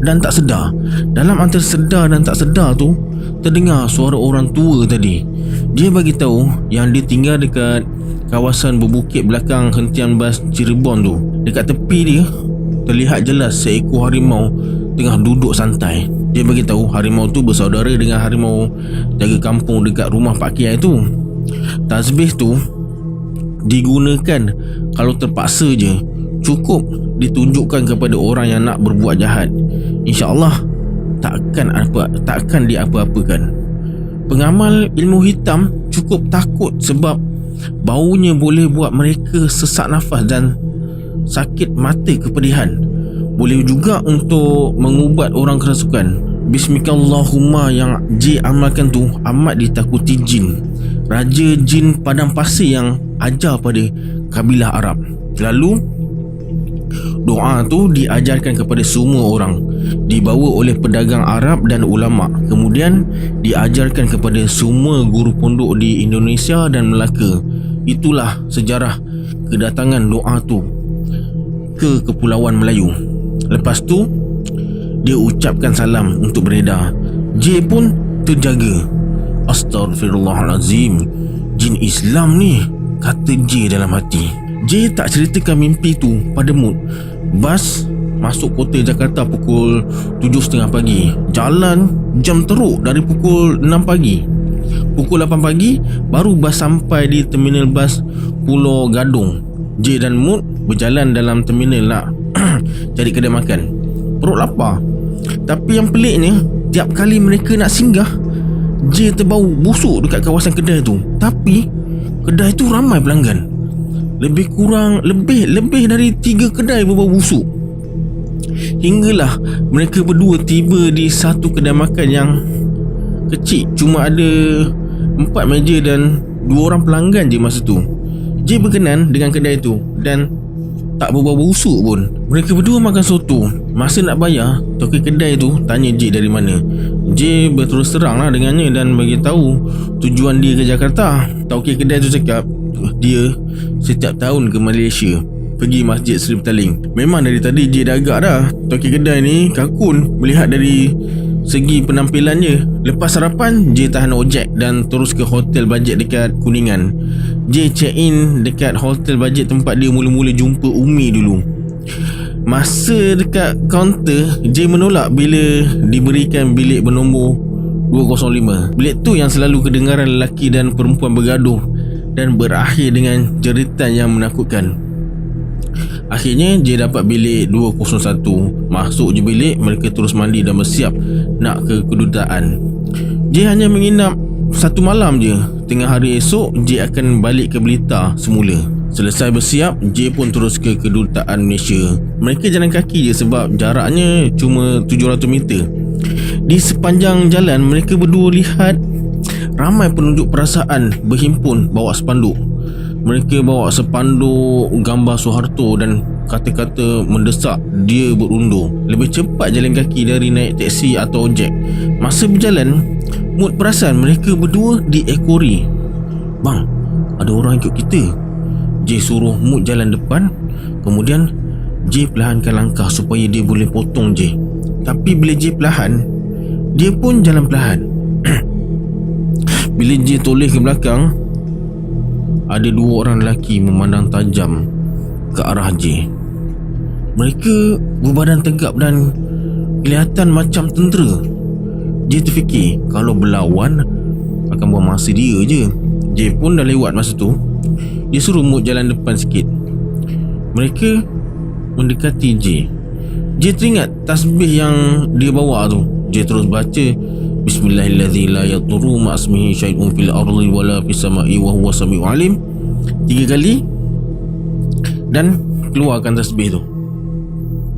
dan tak sedar. Dalam antara sedar dan tak sedar tu, terdengar suara orang tua tadi. Dia bagi tahu yang dia tinggal dekat kawasan berbukit belakang hentian bas Cirebon tu. Dekat tepi dia terlihat jelas seekor harimau tengah duduk santai. Dia bagi tahu harimau tu bersaudara dengan harimau jaga kampung dekat rumah Pak Kiai tu. Tasbih tu digunakan kalau terpaksa je, cukup ditunjukkan kepada orang yang nak berbuat jahat. InsyaAllah takkan dia apa-apakan. Pengamal ilmu hitam cukup takut sebab baunya boleh buat mereka sesak nafas dan sakit mata kepedihan. Boleh juga untuk mengubat orang kerasukan. Bismillahumma yang J amalkan tu amat ditakuti jin. Raja jin padang pasir yang ajar pada kabilah Arab. Lalu doa tu diajarkan kepada semua orang, dibawa oleh pedagang Arab dan ulama. Kemudian diajarkan kepada semua guru pondok di Indonesia dan Melaka. Itulah sejarah kedatangan doa tu ke Kepulauan Melayu. Lepas tu Dia ucapkan salam untuk beredar. J pun terjaga. Astaghfirullahalazim, jin Islam ni, kata J dalam hati. J tak ceritakan mimpi tu pada Mut. Bas masuk kota Jakarta pukul 7.30 pagi. Jalan jam teruk dari pukul 6 pagi. Pukul 8 pagi baru bas sampai di terminal bas Pulau Gadung. J dan Mut berjalan dalam terminal nak cari kedai makan. Perut lapar. Tapi yang peliknya, tiap kali mereka nak singgah, J terbau busuk dekat kawasan kedai tu. Tapi kedai tu ramai pelanggan. Lebih dari 3 kedai berbau busuk. Hinggalah mereka berdua tiba di satu kedai makan yang kecil, cuma ada 4 meja dan 2 orang pelanggan je masa tu. J berkenan dengan kedai tu dan tak berbau busuk pun. Mereka berdua makan soto. Masa nak bayar, toki kedai tu tanya J dari mana. J berterus terang lah dengannya dan bagi tahu tujuan dia ke Jakarta. Toki kedai tu cakap dia setiap tahun ke Malaysia pergi Masjid Seri Petaling. Memang dari tadi J dah agak dah. Toki kedai ni kakun melihat dari segi penampilannya. Lepas sarapan, J tahan ojek dan terus ke hotel bajet dekat Kuningan. J check in dekat hotel bajet tempat dia mula-mula jumpa Umi dulu. Masa dekat kaunter, J menolak bila diberikan bilik bernombor 205. Bilik tu yang selalu kedengaran lelaki dan perempuan bergaduh dan berakhir dengan jeritan yang menakutkan. Akhirnya J dapat bilik 201. Masuk je bilik, mereka terus mandi dan bersiap nak ke kedutaan. J hanya menginap 1 malam je. Tengah hari esok J akan balik ke Blitar semula. Selesai bersiap, J pun terus ke kedutaan Malaysia. Mereka jalan kaki je sebab jaraknya cuma 700 meter. Di sepanjang jalan mereka berdua lihat ramai penunjuk perasaan berhimpun bawa spanduk. Mereka bawa spanduk gambar Soeharto dan kata-kata mendesak dia berundur. Lebih cepat jalan kaki dari naik teksi atau ojek. Masa berjalan, Mut perasan mereka berdua diekori. Bang, ada orang ikut kita. J suruh Mut jalan depan. Kemudian J perlahankan langkah supaya dia boleh potong J. Tapi bila J perlahan, dia pun jalan perlahan. Bila J toleh ke belakang, ada 2 orang lelaki memandang tajam ke arah J. Mereka berbadan tegap dan kelihatan macam tentera. J terfikir kalau berlawan akan buang masa dia je. J pun dah lewat masa tu. Dia suruh Mut jalan depan sikit. Mereka mendekati J. J teringat tasbih yang dia bawa tu. J terus baca Bismillahirrahmanirrahim, la yadurru ma'asmihi syai'un fil ardi wala fis sama'i wa huwa sami'un alim 3 kali dan keluarkan tasbih tu.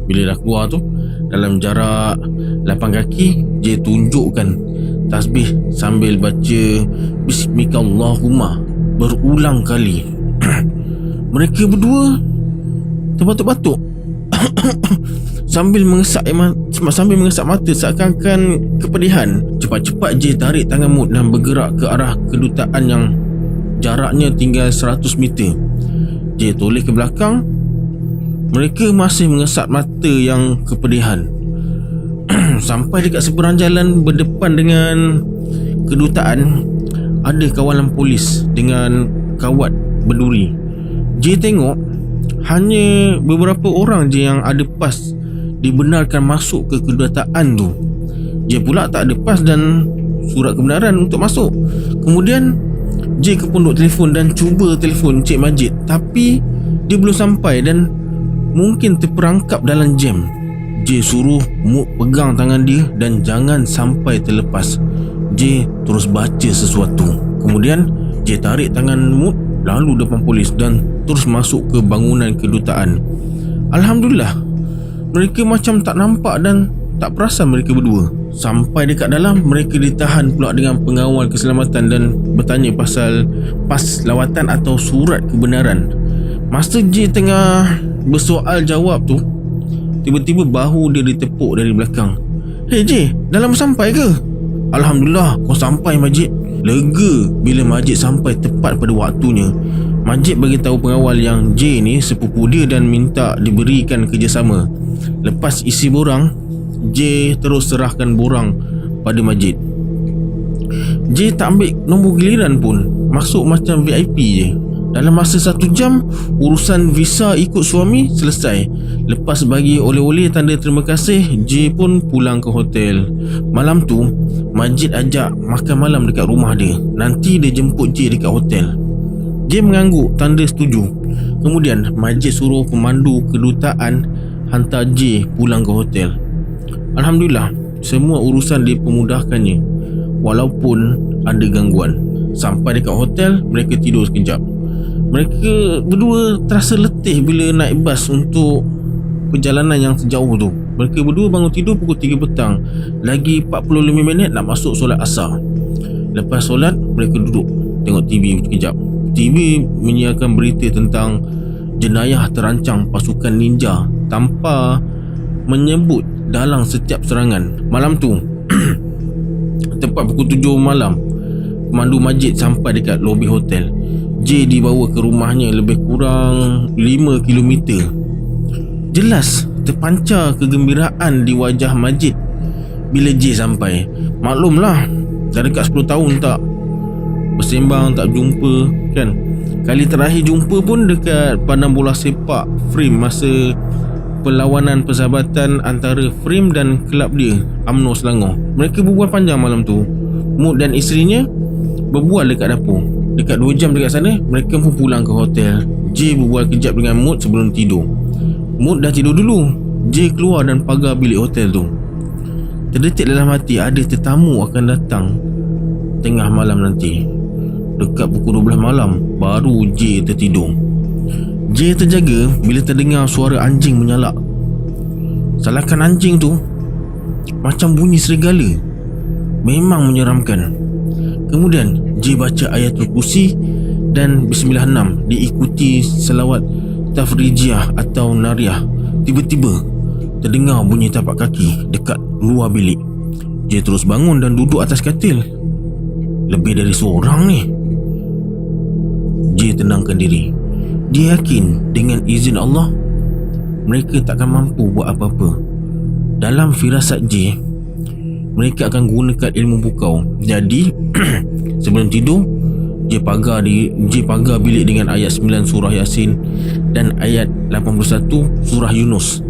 Bila dah keluar tu, dalam jarak 8 kaki, J tunjukkan tasbih sambil baca Bismikallahumma berulang kali. Mereka berdua terbatuk-batuk sambil mengesak mata seakan-akan kepedihan. Cepat-cepat J tarik tangan Mut dan bergerak ke arah kedutaan yang jaraknya tinggal 100 meter. J toleh ke belakang. Mereka masih mengesak mata yang kepedihan. Sampai dekat seberang jalan berdepan dengan kedutaan, ada kawalan polis dengan kawat berduri. J tengok hanya beberapa orang je yang ada pas dibenarkan masuk ke kedutaan tu. J pula tak ada pas dan surat kebenaran untuk masuk. Kemudian J ke pondok telefon dan cuba telefon Cik Majid, tapi dia belum sampai dan mungkin terperangkap dalam jam. J suruh Mut pegang tangan dia dan jangan sampai terlepas. J terus baca sesuatu. Kemudian J tarik tangan Mut lalu depan polis dan terus masuk ke bangunan kedutaan. Alhamdulillah, mereka macam tak nampak dan tak perasan mereka berdua. Sampai dekat dalam, mereka ditahan pula dengan pengawal keselamatan dan bertanya pasal pas lawatan atau surat kebenaran. Masa J tengah bersoal jawab tu, tiba-tiba bahu dia ditepuk dari belakang. "Hey J, dah lama sampai ke?" "Alhamdulillah, kau sampai Majid." Lega bila Majid sampai tepat pada waktunya. Majid bagi tahu pengawal yang J ni sepupu dia dan minta diberikan kerjasama. Lepas isi borang, J terus serahkan borang pada Majid. J tak ambil nombor giliran pun, masuk macam VIP je. Dalam masa 1 jam, urusan visa ikut suami selesai. Lepas bagi oleh-oleh tanda terima kasih, J pun pulang ke hotel. Malam tu, Majid ajak makan malam dekat rumah dia. Nanti dia jemput J dekat hotel. J mengangguk tanda setuju. Kemudian Majid suruh pemandu kedutaan hantar J pulang ke hotel. Alhamdulillah, semua urusan dipermudahkannya walaupun ada gangguan. Sampai dekat hotel, mereka tidur sekejap. Mereka berdua terasa letih bila naik bas untuk perjalanan yang sejauh tu. Mereka berdua bangun tidur pukul 3 petang. Lagi 45 minit nak masuk solat asar. Lepas solat, mereka duduk tengok TV sekejap. TV menyiarkan berita tentang jenayah terancang pasukan ninja tanpa menyebut dalang setiap serangan. Malam tu tepat pukul 7 malam, pemandu Majid sampai dekat lobi hotel. J dibawa ke rumahnya lebih kurang 5 km. Jelas terpancar kegembiraan di wajah Majid bila J sampai. Maklumlah, dah dekat 10 tahun tak bersembang, tak jumpa kan. Kali terakhir jumpa pun dekat padang bola sepak Frame masa perlawanan persahabatan antara Frame dan kelab dia, UMNO Selangor. Mereka berbual panjang malam tu. Mut dan isterinya berbual dekat dapur. Dekat 2 jam dekat sana, mereka pun pulang ke hotel. J berbual kejap dengan Mut sebelum tidur. Mut dah tidur dulu. J keluar dan pagar bilik hotel tu. Terdetik dalam hati ada tetamu akan datang tengah malam nanti. Dekat pukul 12 malam baru J tertidur. J terjaga bila terdengar suara anjing menyalak. Salakan anjing tu macam bunyi serigala. Memang menyeramkan. Kemudian J baca ayatul kursi dan Bismillah 6 diikuti selawat tafrijiyah atau nariyah. Tiba-tiba terdengar bunyi tapak kaki dekat luar bilik. J terus bangun dan duduk atas katil. Lebih dari seorang ni. J tenangkan diri. Dia yakin dengan izin Allah mereka takkan mampu buat apa-apa. Dalam firasat J, mereka akan gunakan ilmu bukau. Jadi sebelum tidur, J pagar bilik dengan ayat 9 surah Yasin dan ayat 81 surah Yunus.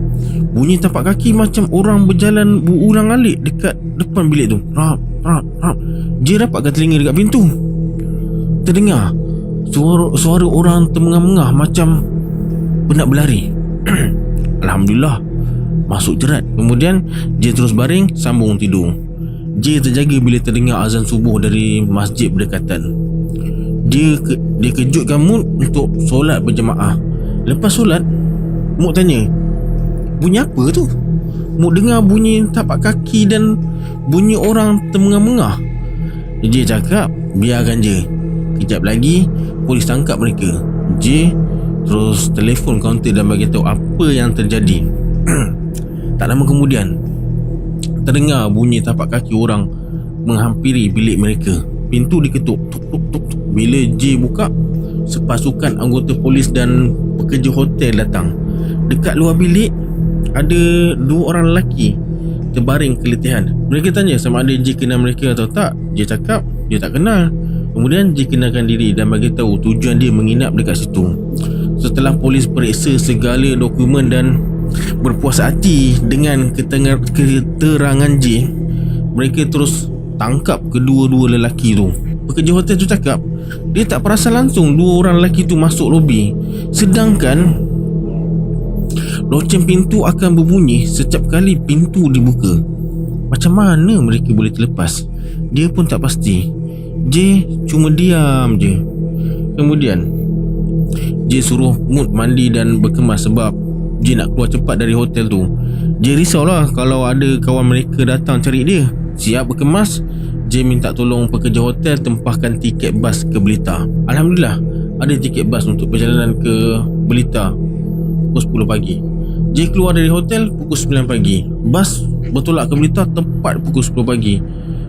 Bunyi tapak kaki macam orang berjalan berulang-alik dekat depan bilik tu. Rap, rap, rap. J rapatkan telinga dekat pintu. Terdengar suara orang termengah-mengah macam nak berlari. Alhamdulillah, masuk jerat. Kemudian J terus baring, sambung tidur. J terjaga bila terdengar azan subuh dari masjid berdekatan. Dia kejutkan Mut untuk solat berjemaah. Lepas solat, Mut tanya, bunyi apa tu? Mut dengar bunyi tapak kaki dan bunyi orang termengah-mengah. J cakap, biarkan je, kejap lagi polis tangkap mereka. J terus telefon kaunter dan bagi tahu apa yang terjadi. Tak lama kemudian terdengar bunyi tapak kaki orang menghampiri bilik mereka. Pintu diketuk, tuk tuk tuk tuk. Bila J buka, sepasukan anggota polis dan pekerja hotel datang. Dekat luar bilik ada 2 orang lelaki terbaring keletihan. Mereka tanya sama ada J kenal mereka atau tak. J cakap dia tak kenal. Kemudian J kenalkan diri dan bagi tahu tujuan dia menginap dekat situ. Setelah polis periksa segala dokumen dan berpuas hati dengan keterangan J, mereka terus tangkap kedua-dua lelaki tu. Pekerja hotel tu cakap dia tak perasan langsung 2 orang lelaki tu masuk lobi, sedangkan loceng pintu akan berbunyi setiap kali pintu dibuka. Macam mana mereka boleh terlepas? Dia pun tak pasti. J cuma diam je. Kemudian J suruh Mut mandi dan berkemas sebab J nak keluar cepat dari hotel tu. J risaulah kalau ada kawan mereka datang cari dia. Siap berkemas, J minta tolong pekerja hotel tempahkan tiket bas ke Blitar. Alhamdulillah, ada tiket bas untuk perjalanan ke Blitar pukul 10 pagi. J keluar dari hotel pukul 9 pagi. Bas bertolak ke Blitar tepat pukul 10 pagi.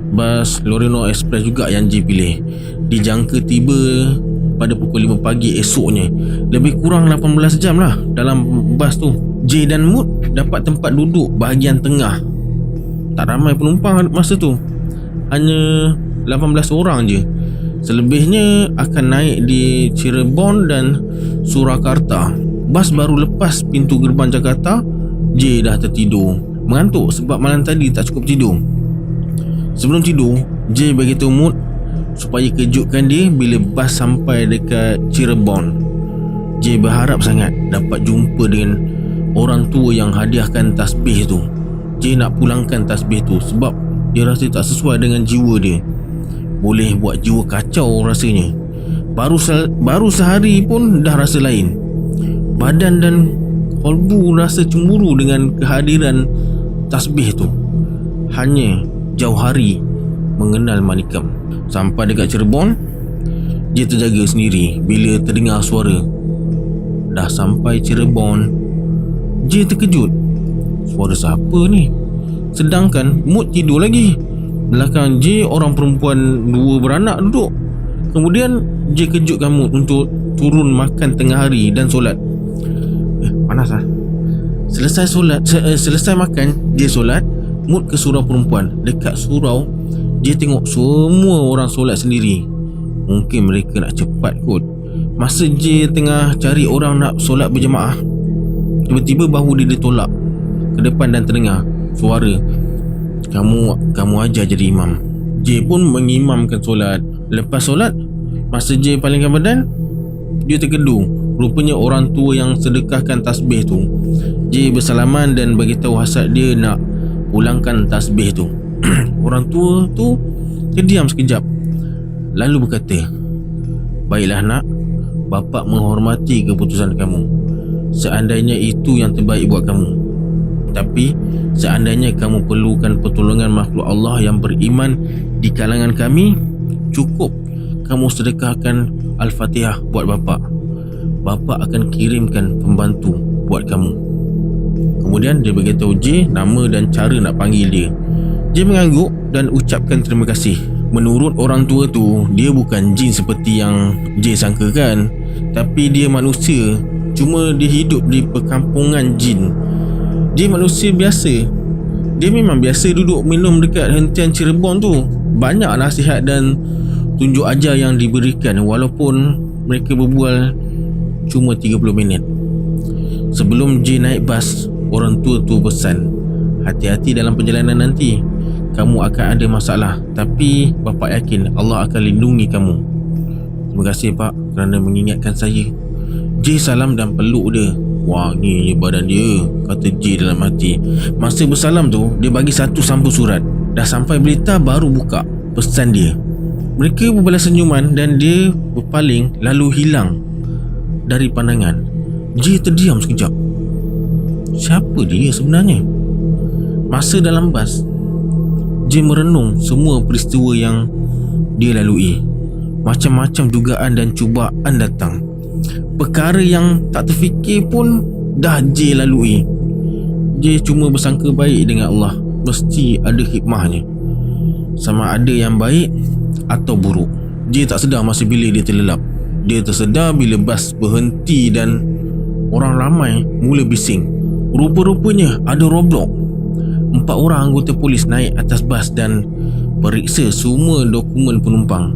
Bas Loreno Express juga yang J pilih. Dijangka tiba pada pukul 5 pagi esoknya. Lebih kurang 18 jam lah dalam bas tu. J dan Mut dapat tempat duduk bahagian tengah tak ramai penumpang masa tu. Hanya 18 orang je. Selebihnya akan naik di Cirebon dan Surakarta. Bas baru lepas pintu gerbang Jakarta, J dah tertidur. Mengantuk sebab malam tadi tak cukup tidur. Sebelum tidur, J beritahu Mut supaya kejutkan dia bila bas sampai dekat Cirebon. J berharap sangat dapat jumpa dengan orang tua yang hadiahkan tasbih tu. J nak pulangkan tasbih tu sebab dia rasa tak sesuai dengan jiwa dia. Boleh buat jiwa kacau rasanya. Baru sehari pun dah rasa lain. Badan dan kolbu rasa cemburu dengan kehadiran tasbih tu. Hanya jauh hari mengenal manikam. Sampai dekat Cirebon, dia terjaga sendiri bila terdengar suara. Dah sampai Cirebon, J terkejut. Suara siapa ni? Sedangkan Mut tidur lagi. Belakang J orang perempuan 2 beranak duduk. Kemudian J kejutkan Mut untuk turun makan tengah hari dan solat. Panas lah. Selesai makan, J solat. Mut ke surau perempuan. Dekat surau, J tengok semua orang solat sendiri. Mungkin mereka nak cepat kot. Masa J tengah cari orang nak solat berjemaah, tiba-tiba bahu dia ditolak ke depan dan terdengar suara, Kamu ajar jadi imam. J pun mengimamkan solat. Lepas solat, masa J palingkan badan, dia terkedu. Rupanya orang tua yang sedekahkan tasbih tu. J bersalaman dan beritahu hasad dia nak pulangkan tasbih tu. Orang tua tu terdiam sekejap, lalu berkata, "Baiklah nak, bapa menghormati keputusan kamu. Seandainya itu yang terbaik buat kamu. Tapi seandainya kamu perlukan pertolongan makhluk Allah yang beriman di kalangan kami, cukup kamu sedekahkan Al-Fatihah buat bapa. Bapa akan kirimkan pembantu buat kamu." Kemudian dia beritahu J nama dan cara nak panggil dia. J mengangguk dan ucapkan terima kasih. Menurut orang tua tu, dia bukan jin seperti yang J sangkakan, tapi dia manusia. Cuma dia hidup di perkampungan jin. Dia manusia biasa. Dia memang biasa duduk minum dekat hentian Cirebon tu. Banyak nasihat dan tunjuk ajar yang diberikan, walaupun mereka berbual cuma 30 minit. Sebelum J naik bas, orang tua tu pesan, "Hati-hati dalam perjalanan nanti. Kamu akan ada masalah, tapi bapa yakin Allah akan lindungi kamu." "Terima kasih Pak kerana mengingatkan saya." J salam dan peluk dia. "Wangi badan dia," kata J dalam hati. Masa bersalam tu, dia bagi satu sampul surat. Dah sampai berita baru buka pesan dia. Mereka berbalas senyuman dan dia berpaling lalu hilang dari pandangan. J terdiam sekejap. Siapa dia sebenarnya? Masa dalam bas, J merenung semua peristiwa yang dia lalui. Macam-macam dugaan dan cubaan datang. Perkara yang tak terfikir pun dah J lalui. J cuma bersangka baik dengan Allah. Mesti ada hikmahnya, sama ada yang baik atau buruk. J tak sedar masa bila dia terlelap. Dia tersedar bila bas berhenti dan orang ramai mula bising. Rupa-rupanya ada roblok. 4 orang anggota polis naik atas bas dan periksa semua dokumen penumpang.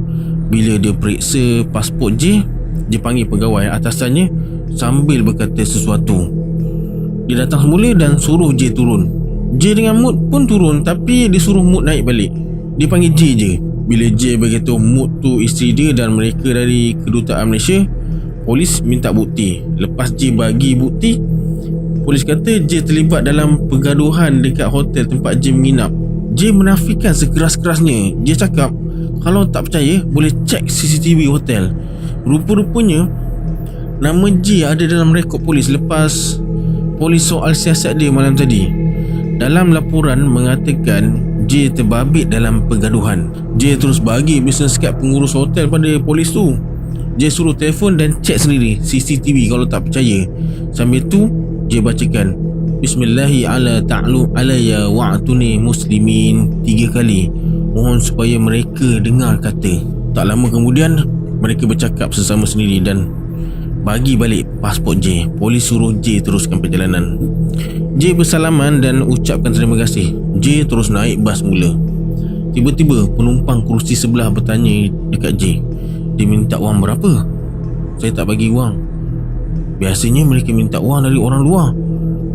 Bila dia periksa pasport J, dia panggil pegawai atasannya sambil berkata sesuatu. Dia datang semula dan suruh J turun. J dengan Mut pun turun, tapi dia suruh Mut naik balik. Dia panggil J je. Bila J beritahu Mut tu isteri dia dan mereka dari kedutaan Malaysia, polis minta bukti. Lepas J bagi bukti, polis kata J terlibat dalam pergaduhan dekat hotel tempat J menginap. J menafikan sekeras-kerasnya. J cakap kalau tak percaya boleh cek CCTV hotel. Rupa-rupanya nama J ada dalam rekod polis lepas polis soal siasat dia malam tadi. Dalam laporan mengatakan J terbabit dalam pergaduhan. J terus bagi business card pengurus hotel pada polis tu. J suruh telefon dan cek sendiri CCTV kalau tak percaya. Sambil tu J bacakan Bismillahi ala ta'lu alaya wa'atuni muslimin 3 kali. Mohon supaya mereka dengar kata. Tak lama kemudian mereka bercakap sesama sendiri dan bagi balik pasport J. Polis suruh J teruskan perjalanan. J bersalaman dan ucapkan terima kasih. J terus naik bas mula. Tiba-tiba penumpang kerusi sebelah bertanya dekat J, dia minta wang berapa? Saya tak bagi wang. Biasanya mereka minta wang dari orang luar.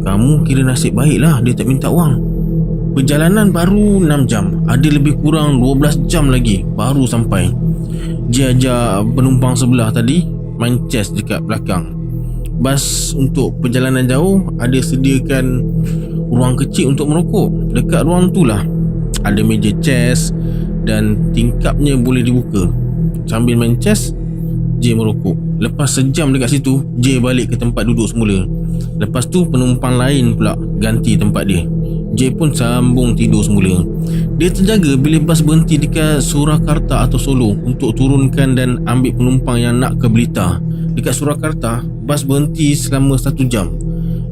Kamu kira nasib baiklah dia tak minta wang. Perjalanan baru 6 jam. Ada lebih kurang 12 jam lagi baru sampai. J ajak penumpang sebelah tadi main chess dekat belakang. Bas untuk perjalanan jauh ada sediakan ruang kecil untuk merokok. Dekat ruang tu lah ada meja chess dan tingkapnya boleh dibuka. Sambil main chess, J merokok. Lepas sejam dekat situ, J balik ke tempat duduk semula. Lepas tu penumpang lain pula ganti tempat dia. J pun sambung tidur semula. Dia terjaga bila bas berhenti dekat Surakarta atau Solo untuk turunkan dan ambil penumpang yang nak ke Blitar. Dekat Surakarta, bas berhenti selama 1 jam.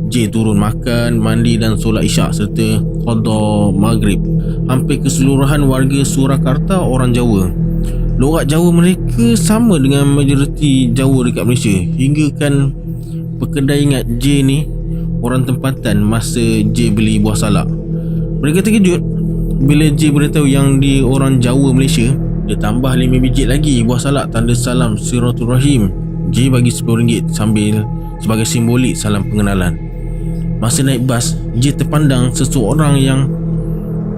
J turun makan, mandi dan solat isyak serta qada maghrib. Hampir keseluruhan warga Surakarta orang Jawa. Logat Jawa mereka sama dengan majoriti Jawa dekat Malaysia. Hingga kan pekedai ingat J ni orang tempatan masa J beli buah salak. Mereka terkejut bila J beritahu yang dia orang Jawa Malaysia. Dia tambah 5 biji lagi buah salak tanda salam silaturahim. J bagi RM10 sambil sebagai simbolik salam pengenalan. Masa naik bas, J terpandang seseorang yang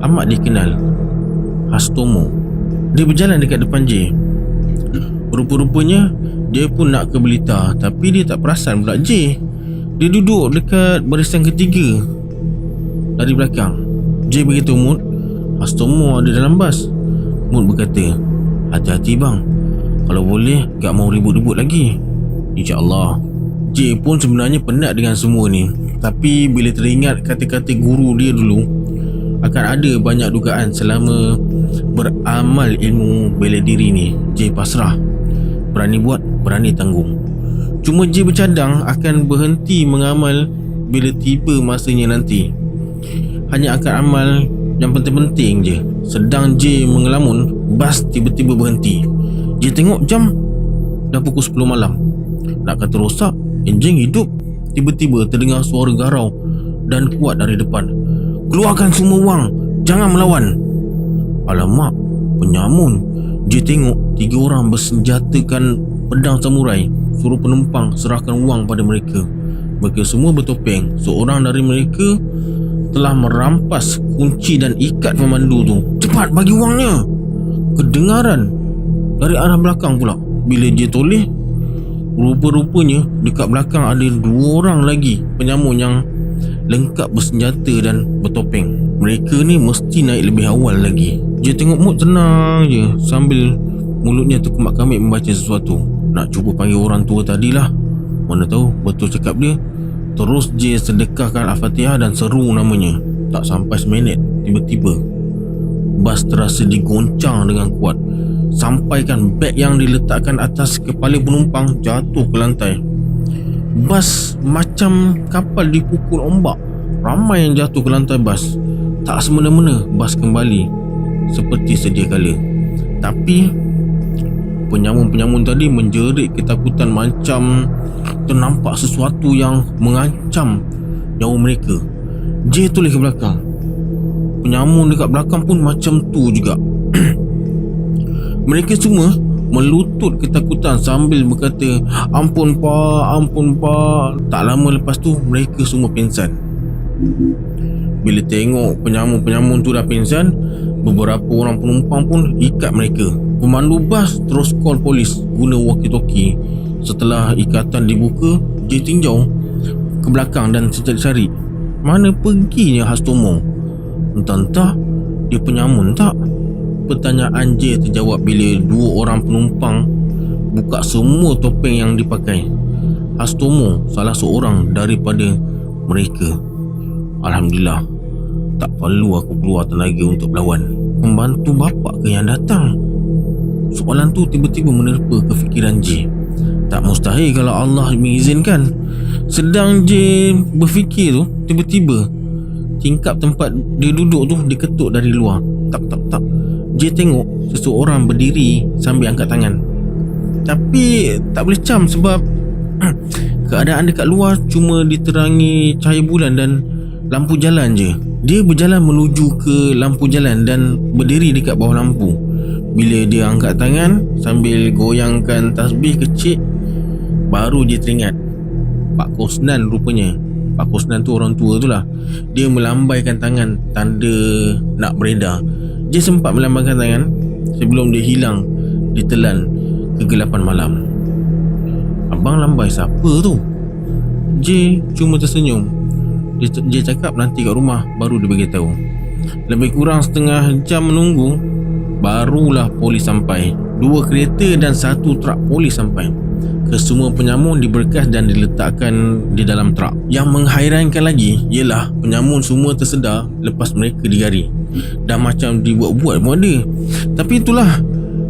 amat dikenal, Hastomo. Dia berjalan dekat depan J. Rupa-rupanya dia pun nak ke Blitar, tapi dia tak perasan pula J. Dia duduk dekat barisan ketiga dari belakang. J beritahu Mut, Hastomo ada dalam bas. Mut berkata, hati-hati bang, kalau boleh tak mau ribut-ribut lagi. InsyaAllah. J pun sebenarnya penat dengan semua ni, tapi bila teringat kata-kata guru dia dulu, akan ada banyak dugaan selama beramal ilmu bela diri ni, J pasrah. Berani buat, berani tanggung. Cuma J bercadang akan berhenti mengamal bila tiba masanya nanti. Hanya akan amal yang penting-penting je. Sedang J mengelamun, bas tiba-tiba berhenti. J tengok jam, dah pukul 10 malam. Nak kata rosak, enjin hidup. Tiba-tiba terdengar suara garau dan kuat dari depan. Keluarkan semua wang, jangan melawan. Alamak, penyamun. J tengok 3 orang bersenjatakan pedang samurai. Suruh penumpang serahkan wang pada mereka. Mereka semua bertopeng. Seorang dari mereka telah merampas kunci dan ikat pemandu tu. Cepat bagi wangnya. Kedengaran dari arah belakang pula. Bila J toleh, rupa-rupanya dekat belakang ada 2 orang lagi penyamun yang lengkap bersenjata dan bertopeng. Mereka ni mesti naik lebih awal lagi. J tengok Mut tenang je sambil mulutnya terkemak-kamik membaca sesuatu. Nak cuba panggil orang tua tadilah. Mana tahu betul cakap dia. Terus J sedekahkan Al-Fatihah dan seru namanya. Tak sampai seminit, tiba-tiba bas terasa digoncang dengan kuat. Sampaikan beg yang diletakkan atas kepala penumpang jatuh ke lantai. Bas macam kapal dipukul ombak. Ramai yang jatuh ke lantai bas. Tak semena-mena bas kembali seperti sedia kala. Tapi penyamun-penyamun tadi menjerit ketakutan macam ternampak sesuatu yang mengancam nyawa mereka. J toleh ke belakang. Penyamun dekat belakang pun macam tu juga. Mereka semua melutut ketakutan sambil berkata, ampun pak, ampun pak. Tak lama lepas tu mereka semua pingsan. Bila tengok penyamun-penyamun tu dah pingsan, beberapa orang penumpang pun ikat mereka. Pemandu bas terus call polis guna walkie-talkie. Setelah ikatan dibuka, J tinjau ke belakang dan cari-cari mana perginya Hastomo. Entah-entah dia penyamun tak? Pertanyaan J terjawab bila 2 orang penumpang buka semua topeng yang dipakai. Hastomo salah seorang daripada mereka. Alhamdulillah, tak perlu aku keluar tenaga untuk berlawan. Pembantu bapak ke yang datang? Soalan tu tiba-tiba menerpa kefikiran J. Tak mustahil kalau Allah mengizinkan. Sedang J berfikir tu, tiba-tiba tingkap tempat dia duduk tu diketuk dari luar. Tak. J tengok seseorang berdiri sambil angkat tangan. Tapi tak boleh cam sebab keadaan dekat luar cuma diterangi cahaya bulan dan lampu jalan je. Dia berjalan menuju ke lampu jalan dan berdiri dekat bawah lampu. Bila dia angkat tangan sambil goyangkan tasbih kecil, baru dia teringat Pak Kosnan rupanya. Pak Kosnan tu orang tua tu lah. Dia melambaikan tangan tanda nak beredar. Dia sempat melambaikan tangan sebelum dia hilang ditelan kegelapan malam. Abang lambai siapa tu? J cuma tersenyum. Dia cakap nanti kat rumah baru dia beritahu. Lebih kurang setengah jam menunggu, barulah polis sampai. 2 kereta dan 1 trak polis sampai. Kesemua penyamun diberkas dan diletakkan di dalam trak. Yang menghairankan lagi ialah penyamun semua tersedar lepas mereka digari. Dah macam dibuat-buat pun ada. Tapi itulah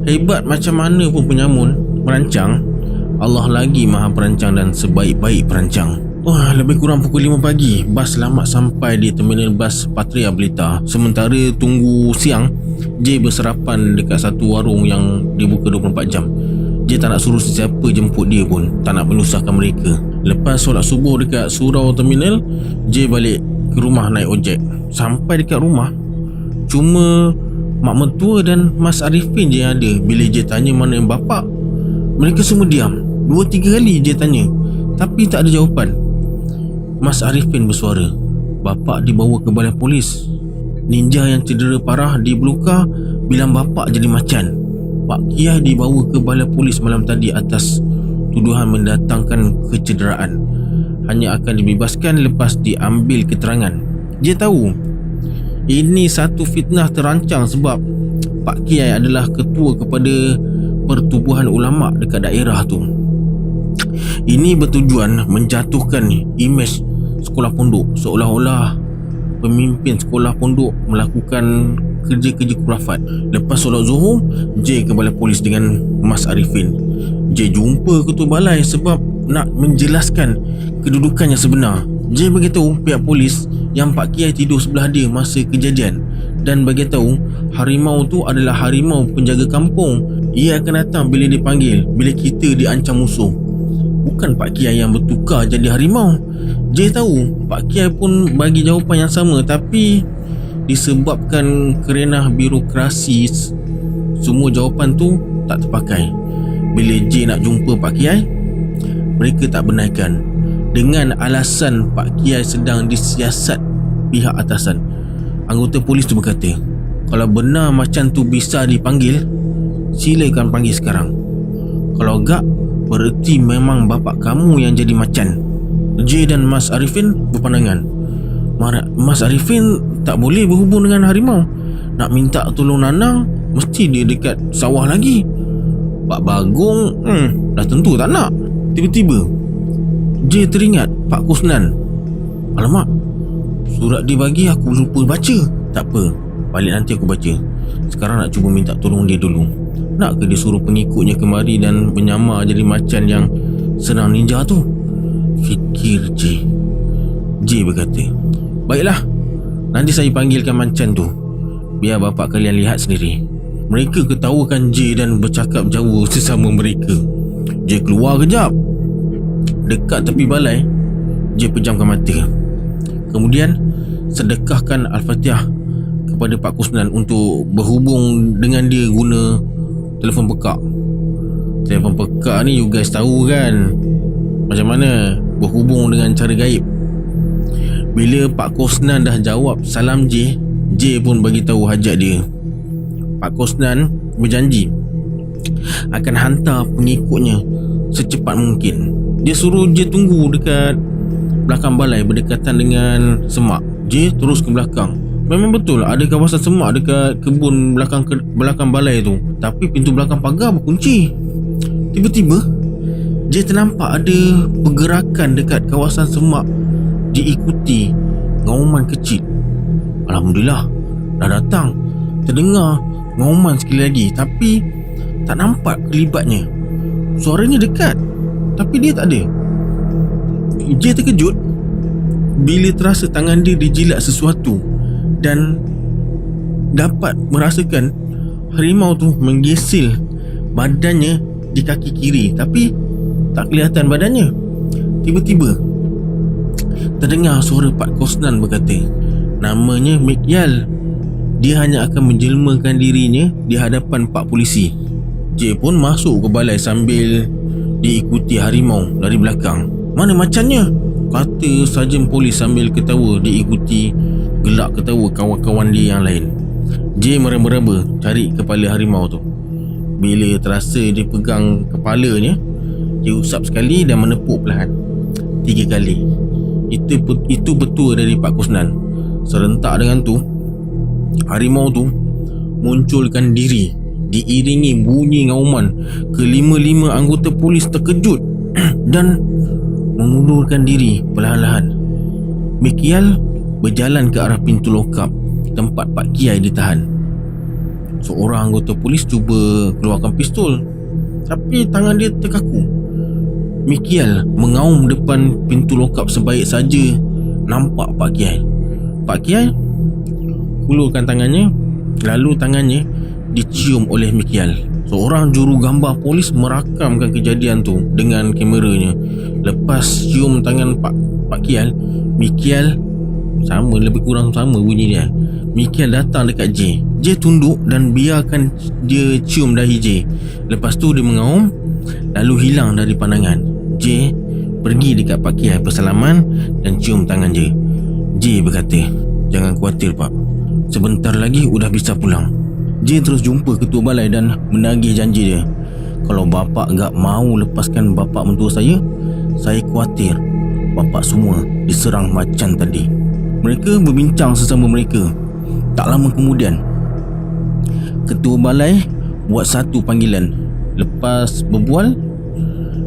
hebat macam mana pun penyamun merancang, Allah lagi maha perancang dan sebaik-baik perancang. Wah, lebih kurang pukul 5 pagi, bas selamat sampai di terminal bas Patria Belita. Sementara tunggu siang, J berserapan dekat satu warung yang dibuka 24 jam. J tak nak suruh sesiapa jemput dia pun, tak nak menyusahkan mereka. Lepas solat subuh dekat surau terminal, J balik ke rumah naik ojek. Sampai dekat rumah, cuma mak mentua dan Mas Arifin je yang ada. Bila J tanya mana yang bapak, mereka semua diam. 2-3 kali J tanya, tapi tak ada jawapan. Mas Arifin bersuara, bapak dibawa ke balai polis. Ninja yang cedera parah dibelukar, bilang bapak jadi macan. Pak Kiai dibawa ke balai polis malam tadi atas tuduhan mendatangkan kecederaan. Hanya akan dibebaskan lepas diambil keterangan. Dia tahu ini satu fitnah terancang sebab Pak Kiai adalah ketua kepada pertubuhan ulama dekat daerah tu. Ini bertujuan menjatuhkan imej sekolah pondok, seolah-olah pemimpin sekolah pondok melakukan kerja-kerja kurafat. Lepas solat Zuhur, J ke balai polis dengan Mas Arifin. J jumpa ketua balai sebab nak menjelaskan kedudukan yang sebenar. J beritahu pihak polis yang Pak Kiai tidur sebelah dia masa kejadian dan beritahu harimau tu adalah harimau penjaga kampung. Ia akan datang bila dipanggil, bila kita diancam musuh. Bukan Pak Kiai yang bertukar jadi harimau. J tahu Pak Kiai pun bagi jawapan yang sama, tapi disebabkan kerenah birokrasi, semua jawapan tu tak terpakai. Bila J nak jumpa Pak Kiai, mereka tak benarkan dengan alasan Pak Kiai sedang disiasat pihak atasan. Anggota polis tu berkata, kalau benar macan tu bisa dipanggil, silakan panggil sekarang. Kalau gak, bererti memang bapak kamu yang jadi macan. J dan Mas Arifin berpandangan. Mas Arifin tak boleh berhubung dengan harimau. Nak minta tolong Nanang, mesti dia dekat sawah lagi. Pak Bagong dah tentu tak nak. Tiba-tiba J teringat Pak Kosnan. Alamak, surat dia bagi aku lupa baca. Tak apa, balik nanti aku baca. Sekarang nak cuba minta tolong dia dulu. Nak ke dia suruh pengikutnya kemari dan menyamar jadi macan yang serang ninja tu? Fikir J berkata, baiklah, nanti saya panggilkan macan tu, biar bapak kalian lihat sendiri. Mereka ketawakan J dan bercakap jauh sesama mereka. J keluar kejap. Dekat tepi balai, J pejamkan mata. Kemudian sedekahkan Al-Fatihah kepada Pak Kosnan untuk berhubung dengan dia guna telefon pekak. Telefon pekak ni you guys tahu kan macam mana berhubung dengan cara gaib. Bila Pak Kosnan dah jawab salam J pun bagi tahu hajat dia. Pak Kosnan berjanji akan hantar pengikutnya secepat mungkin. Dia suruh J tunggu dekat belakang balai berdekatan dengan semak. J terus ke belakang. Memang betul ada kawasan semak dekat kebun belakang balai tu, tapi pintu belakang pagar berkunci. Tiba-tiba J ternampak ada pergerakan dekat kawasan semak, diikuti ngauman kecil. Alhamdulillah, dah datang. Terdengar ngauman sekali lagi, tapi tak nampak kelibatnya. Suaranya dekat, tapi dia tak ada. J terkejut bila terasa tangan dia dijilat sesuatu dan dapat merasakan harimau tu menggesil badannya di kaki kiri, tapi tak kelihatan badannya. Tiba-tiba terdengar suara Pak Kosnan berkata, namanya Mikyal. Dia hanya akan menjelmakan dirinya di hadapan Pak Polisi. J pun masuk ke balai sambil diikuti harimau dari belakang. Mana macannya? Kata sarjan polis sambil ketawa diikuti gelak ketawa kawan-kawan dia yang lain. J meraba-raba cari kepala harimau tu. Bila terasa dia pegang kepalanya, dia usap sekali dan menepuk perlahan 3 kali. Itu betul dari Pak Kosnan. Serentak dengan tu, harimau tu munculkan diri diiringi bunyi ngauman. Kelima-lima anggota polis terkejut dan mengulurkan diri perlahan-lahan. Mikyal berjalan ke arah pintu lokap tempat Pak Kiai ditahan. Seorang anggota polis cuba keluarkan pistol, tapi tangan dia terkaku. Mikyal mengaum depan pintu lokap sebaik saja nampak Pak Kiai. Pak Kiai hulurkan tangannya, lalu tangannya dicium oleh Mikyal. Seorang juru gambar polis merakamkan kejadian tu dengan kameranya. Lepas cium tangan Pak Kiai, Mikyal sama, lebih kurang sama bunyi dia. Mikyal datang dekat J. J tunduk dan biarkan dia cium dahi J. Lepas tu dia mengaum, lalu hilang dari pandangan. J pergi dekat Pak Kiai bersalaman dan cium tangan J. J berkata, jangan khawatir Pak, sebentar lagi udah bisa pulang. J terus jumpa ketua balai dan menagih janji dia. Kalau bapak gak mau lepaskan bapak mentua saya khawatir bapak semua diserang macan tadi. Mereka berbincang sesama mereka. Tak lama kemudian, ketua balai buat satu panggilan. Lepas berbual,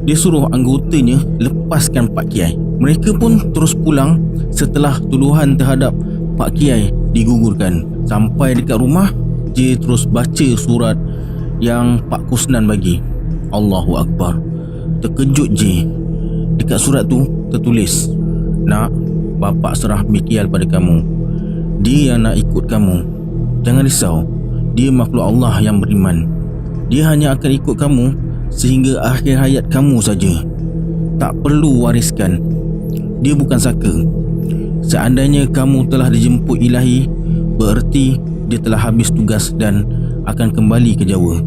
dia suruh anggotanya lepaskan Pak Kiai. Mereka pun terus pulang setelah tuduhan terhadap Pak Kiai digugurkan. Sampai dekat rumah, J terus baca surat yang Pak Kosnan bagi. Allahu Akbar. Terkejut J. Dekat surat tu tertulis, nak, bapak serah Mikyal pada kamu. Dia yang nak ikut kamu. Jangan risau, dia makhluk Allah yang beriman. Dia hanya akan ikut kamu sehingga akhir hayat kamu saja. Tak perlu wariskan. Dia bukan saka. Seandainya kamu telah dijemput ilahi, bererti dia telah habis tugas dan akan kembali ke Jawa.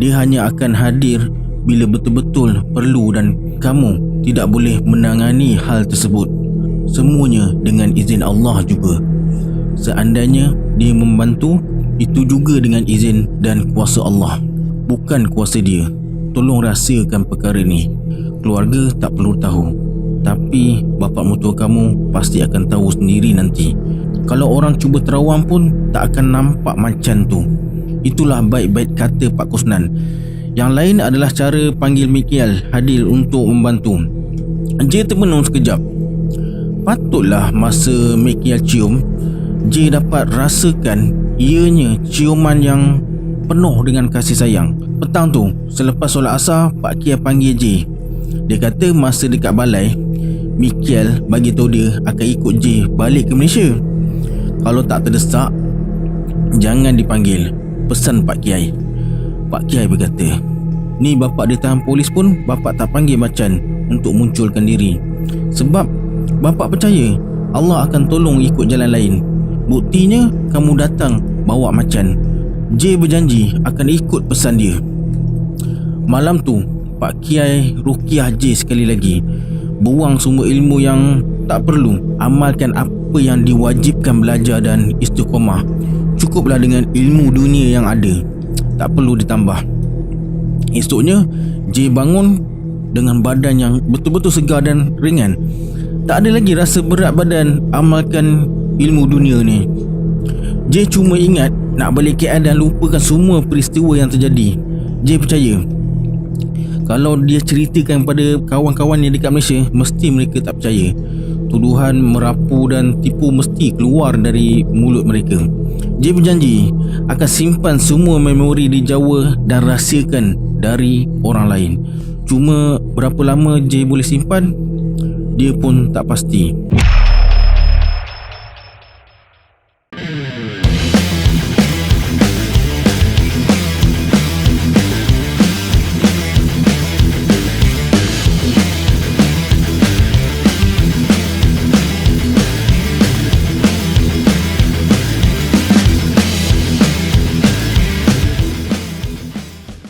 Dia hanya akan hadir bila betul-betul perlu dan kamu tidak boleh menangani hal tersebut. Semuanya dengan izin Allah juga. Seandainya dia membantu, itu juga dengan izin dan kuasa Allah, bukan kuasa dia. Tolong rahsiakan perkara ni. Keluarga tak perlu tahu, tapi bapa mertua kamu pasti akan tahu sendiri nanti. Kalau orang cuba terawang pun tak akan nampak macan tu. Itulah baik-baik kata Pak Kosnan. Yang lain adalah cara panggil Mikyal hadir untuk membantu. J termenung sekejap. Patutlah masa Mikyal cium, J dapat rasakan ianya ciuman yang penuh dengan kasih sayang. Petang tu, selepas solat asar, Pak Kiai panggil J. Dia kata masa dekat balai, Mikyal bagi tahu dia akan ikut J balik ke Malaysia. Kalau tak terdesak, jangan dipanggil, pesan Pak Kiai. Pak Kiai berkata, ni bapak ditahan polis pun bapak tak panggil macan untuk munculkan diri, sebab bapak percaya Allah akan tolong ikut jalan lain. Buktinya kamu datang bawa macan. J berjanji akan ikut pesan dia. Malam tu Pak Kiai ruqyah J sekali lagi. Buang semua ilmu yang tak perlu, amalkan apa yang diwajibkan belajar dan istiqamah. Cukuplah dengan ilmu dunia yang ada, tak perlu ditambah. Esoknya J bangun dengan badan yang betul-betul segar dan ringan. Tak ada lagi rasa berat badan amalkan ilmu dunia ni. J cuma ingat nak balik KL dan lupakan semua peristiwa yang terjadi. J percaya kalau dia ceritakan pada kawan-kawannya dekat Malaysia, mesti mereka tak percaya. Tuduhan merapu dan tipu mesti keluar dari mulut mereka. J berjanji akan simpan semua memori di Jawa dan rahsiakan dari orang lain. Cuma berapa lama J boleh simpan, dia pun tak pasti.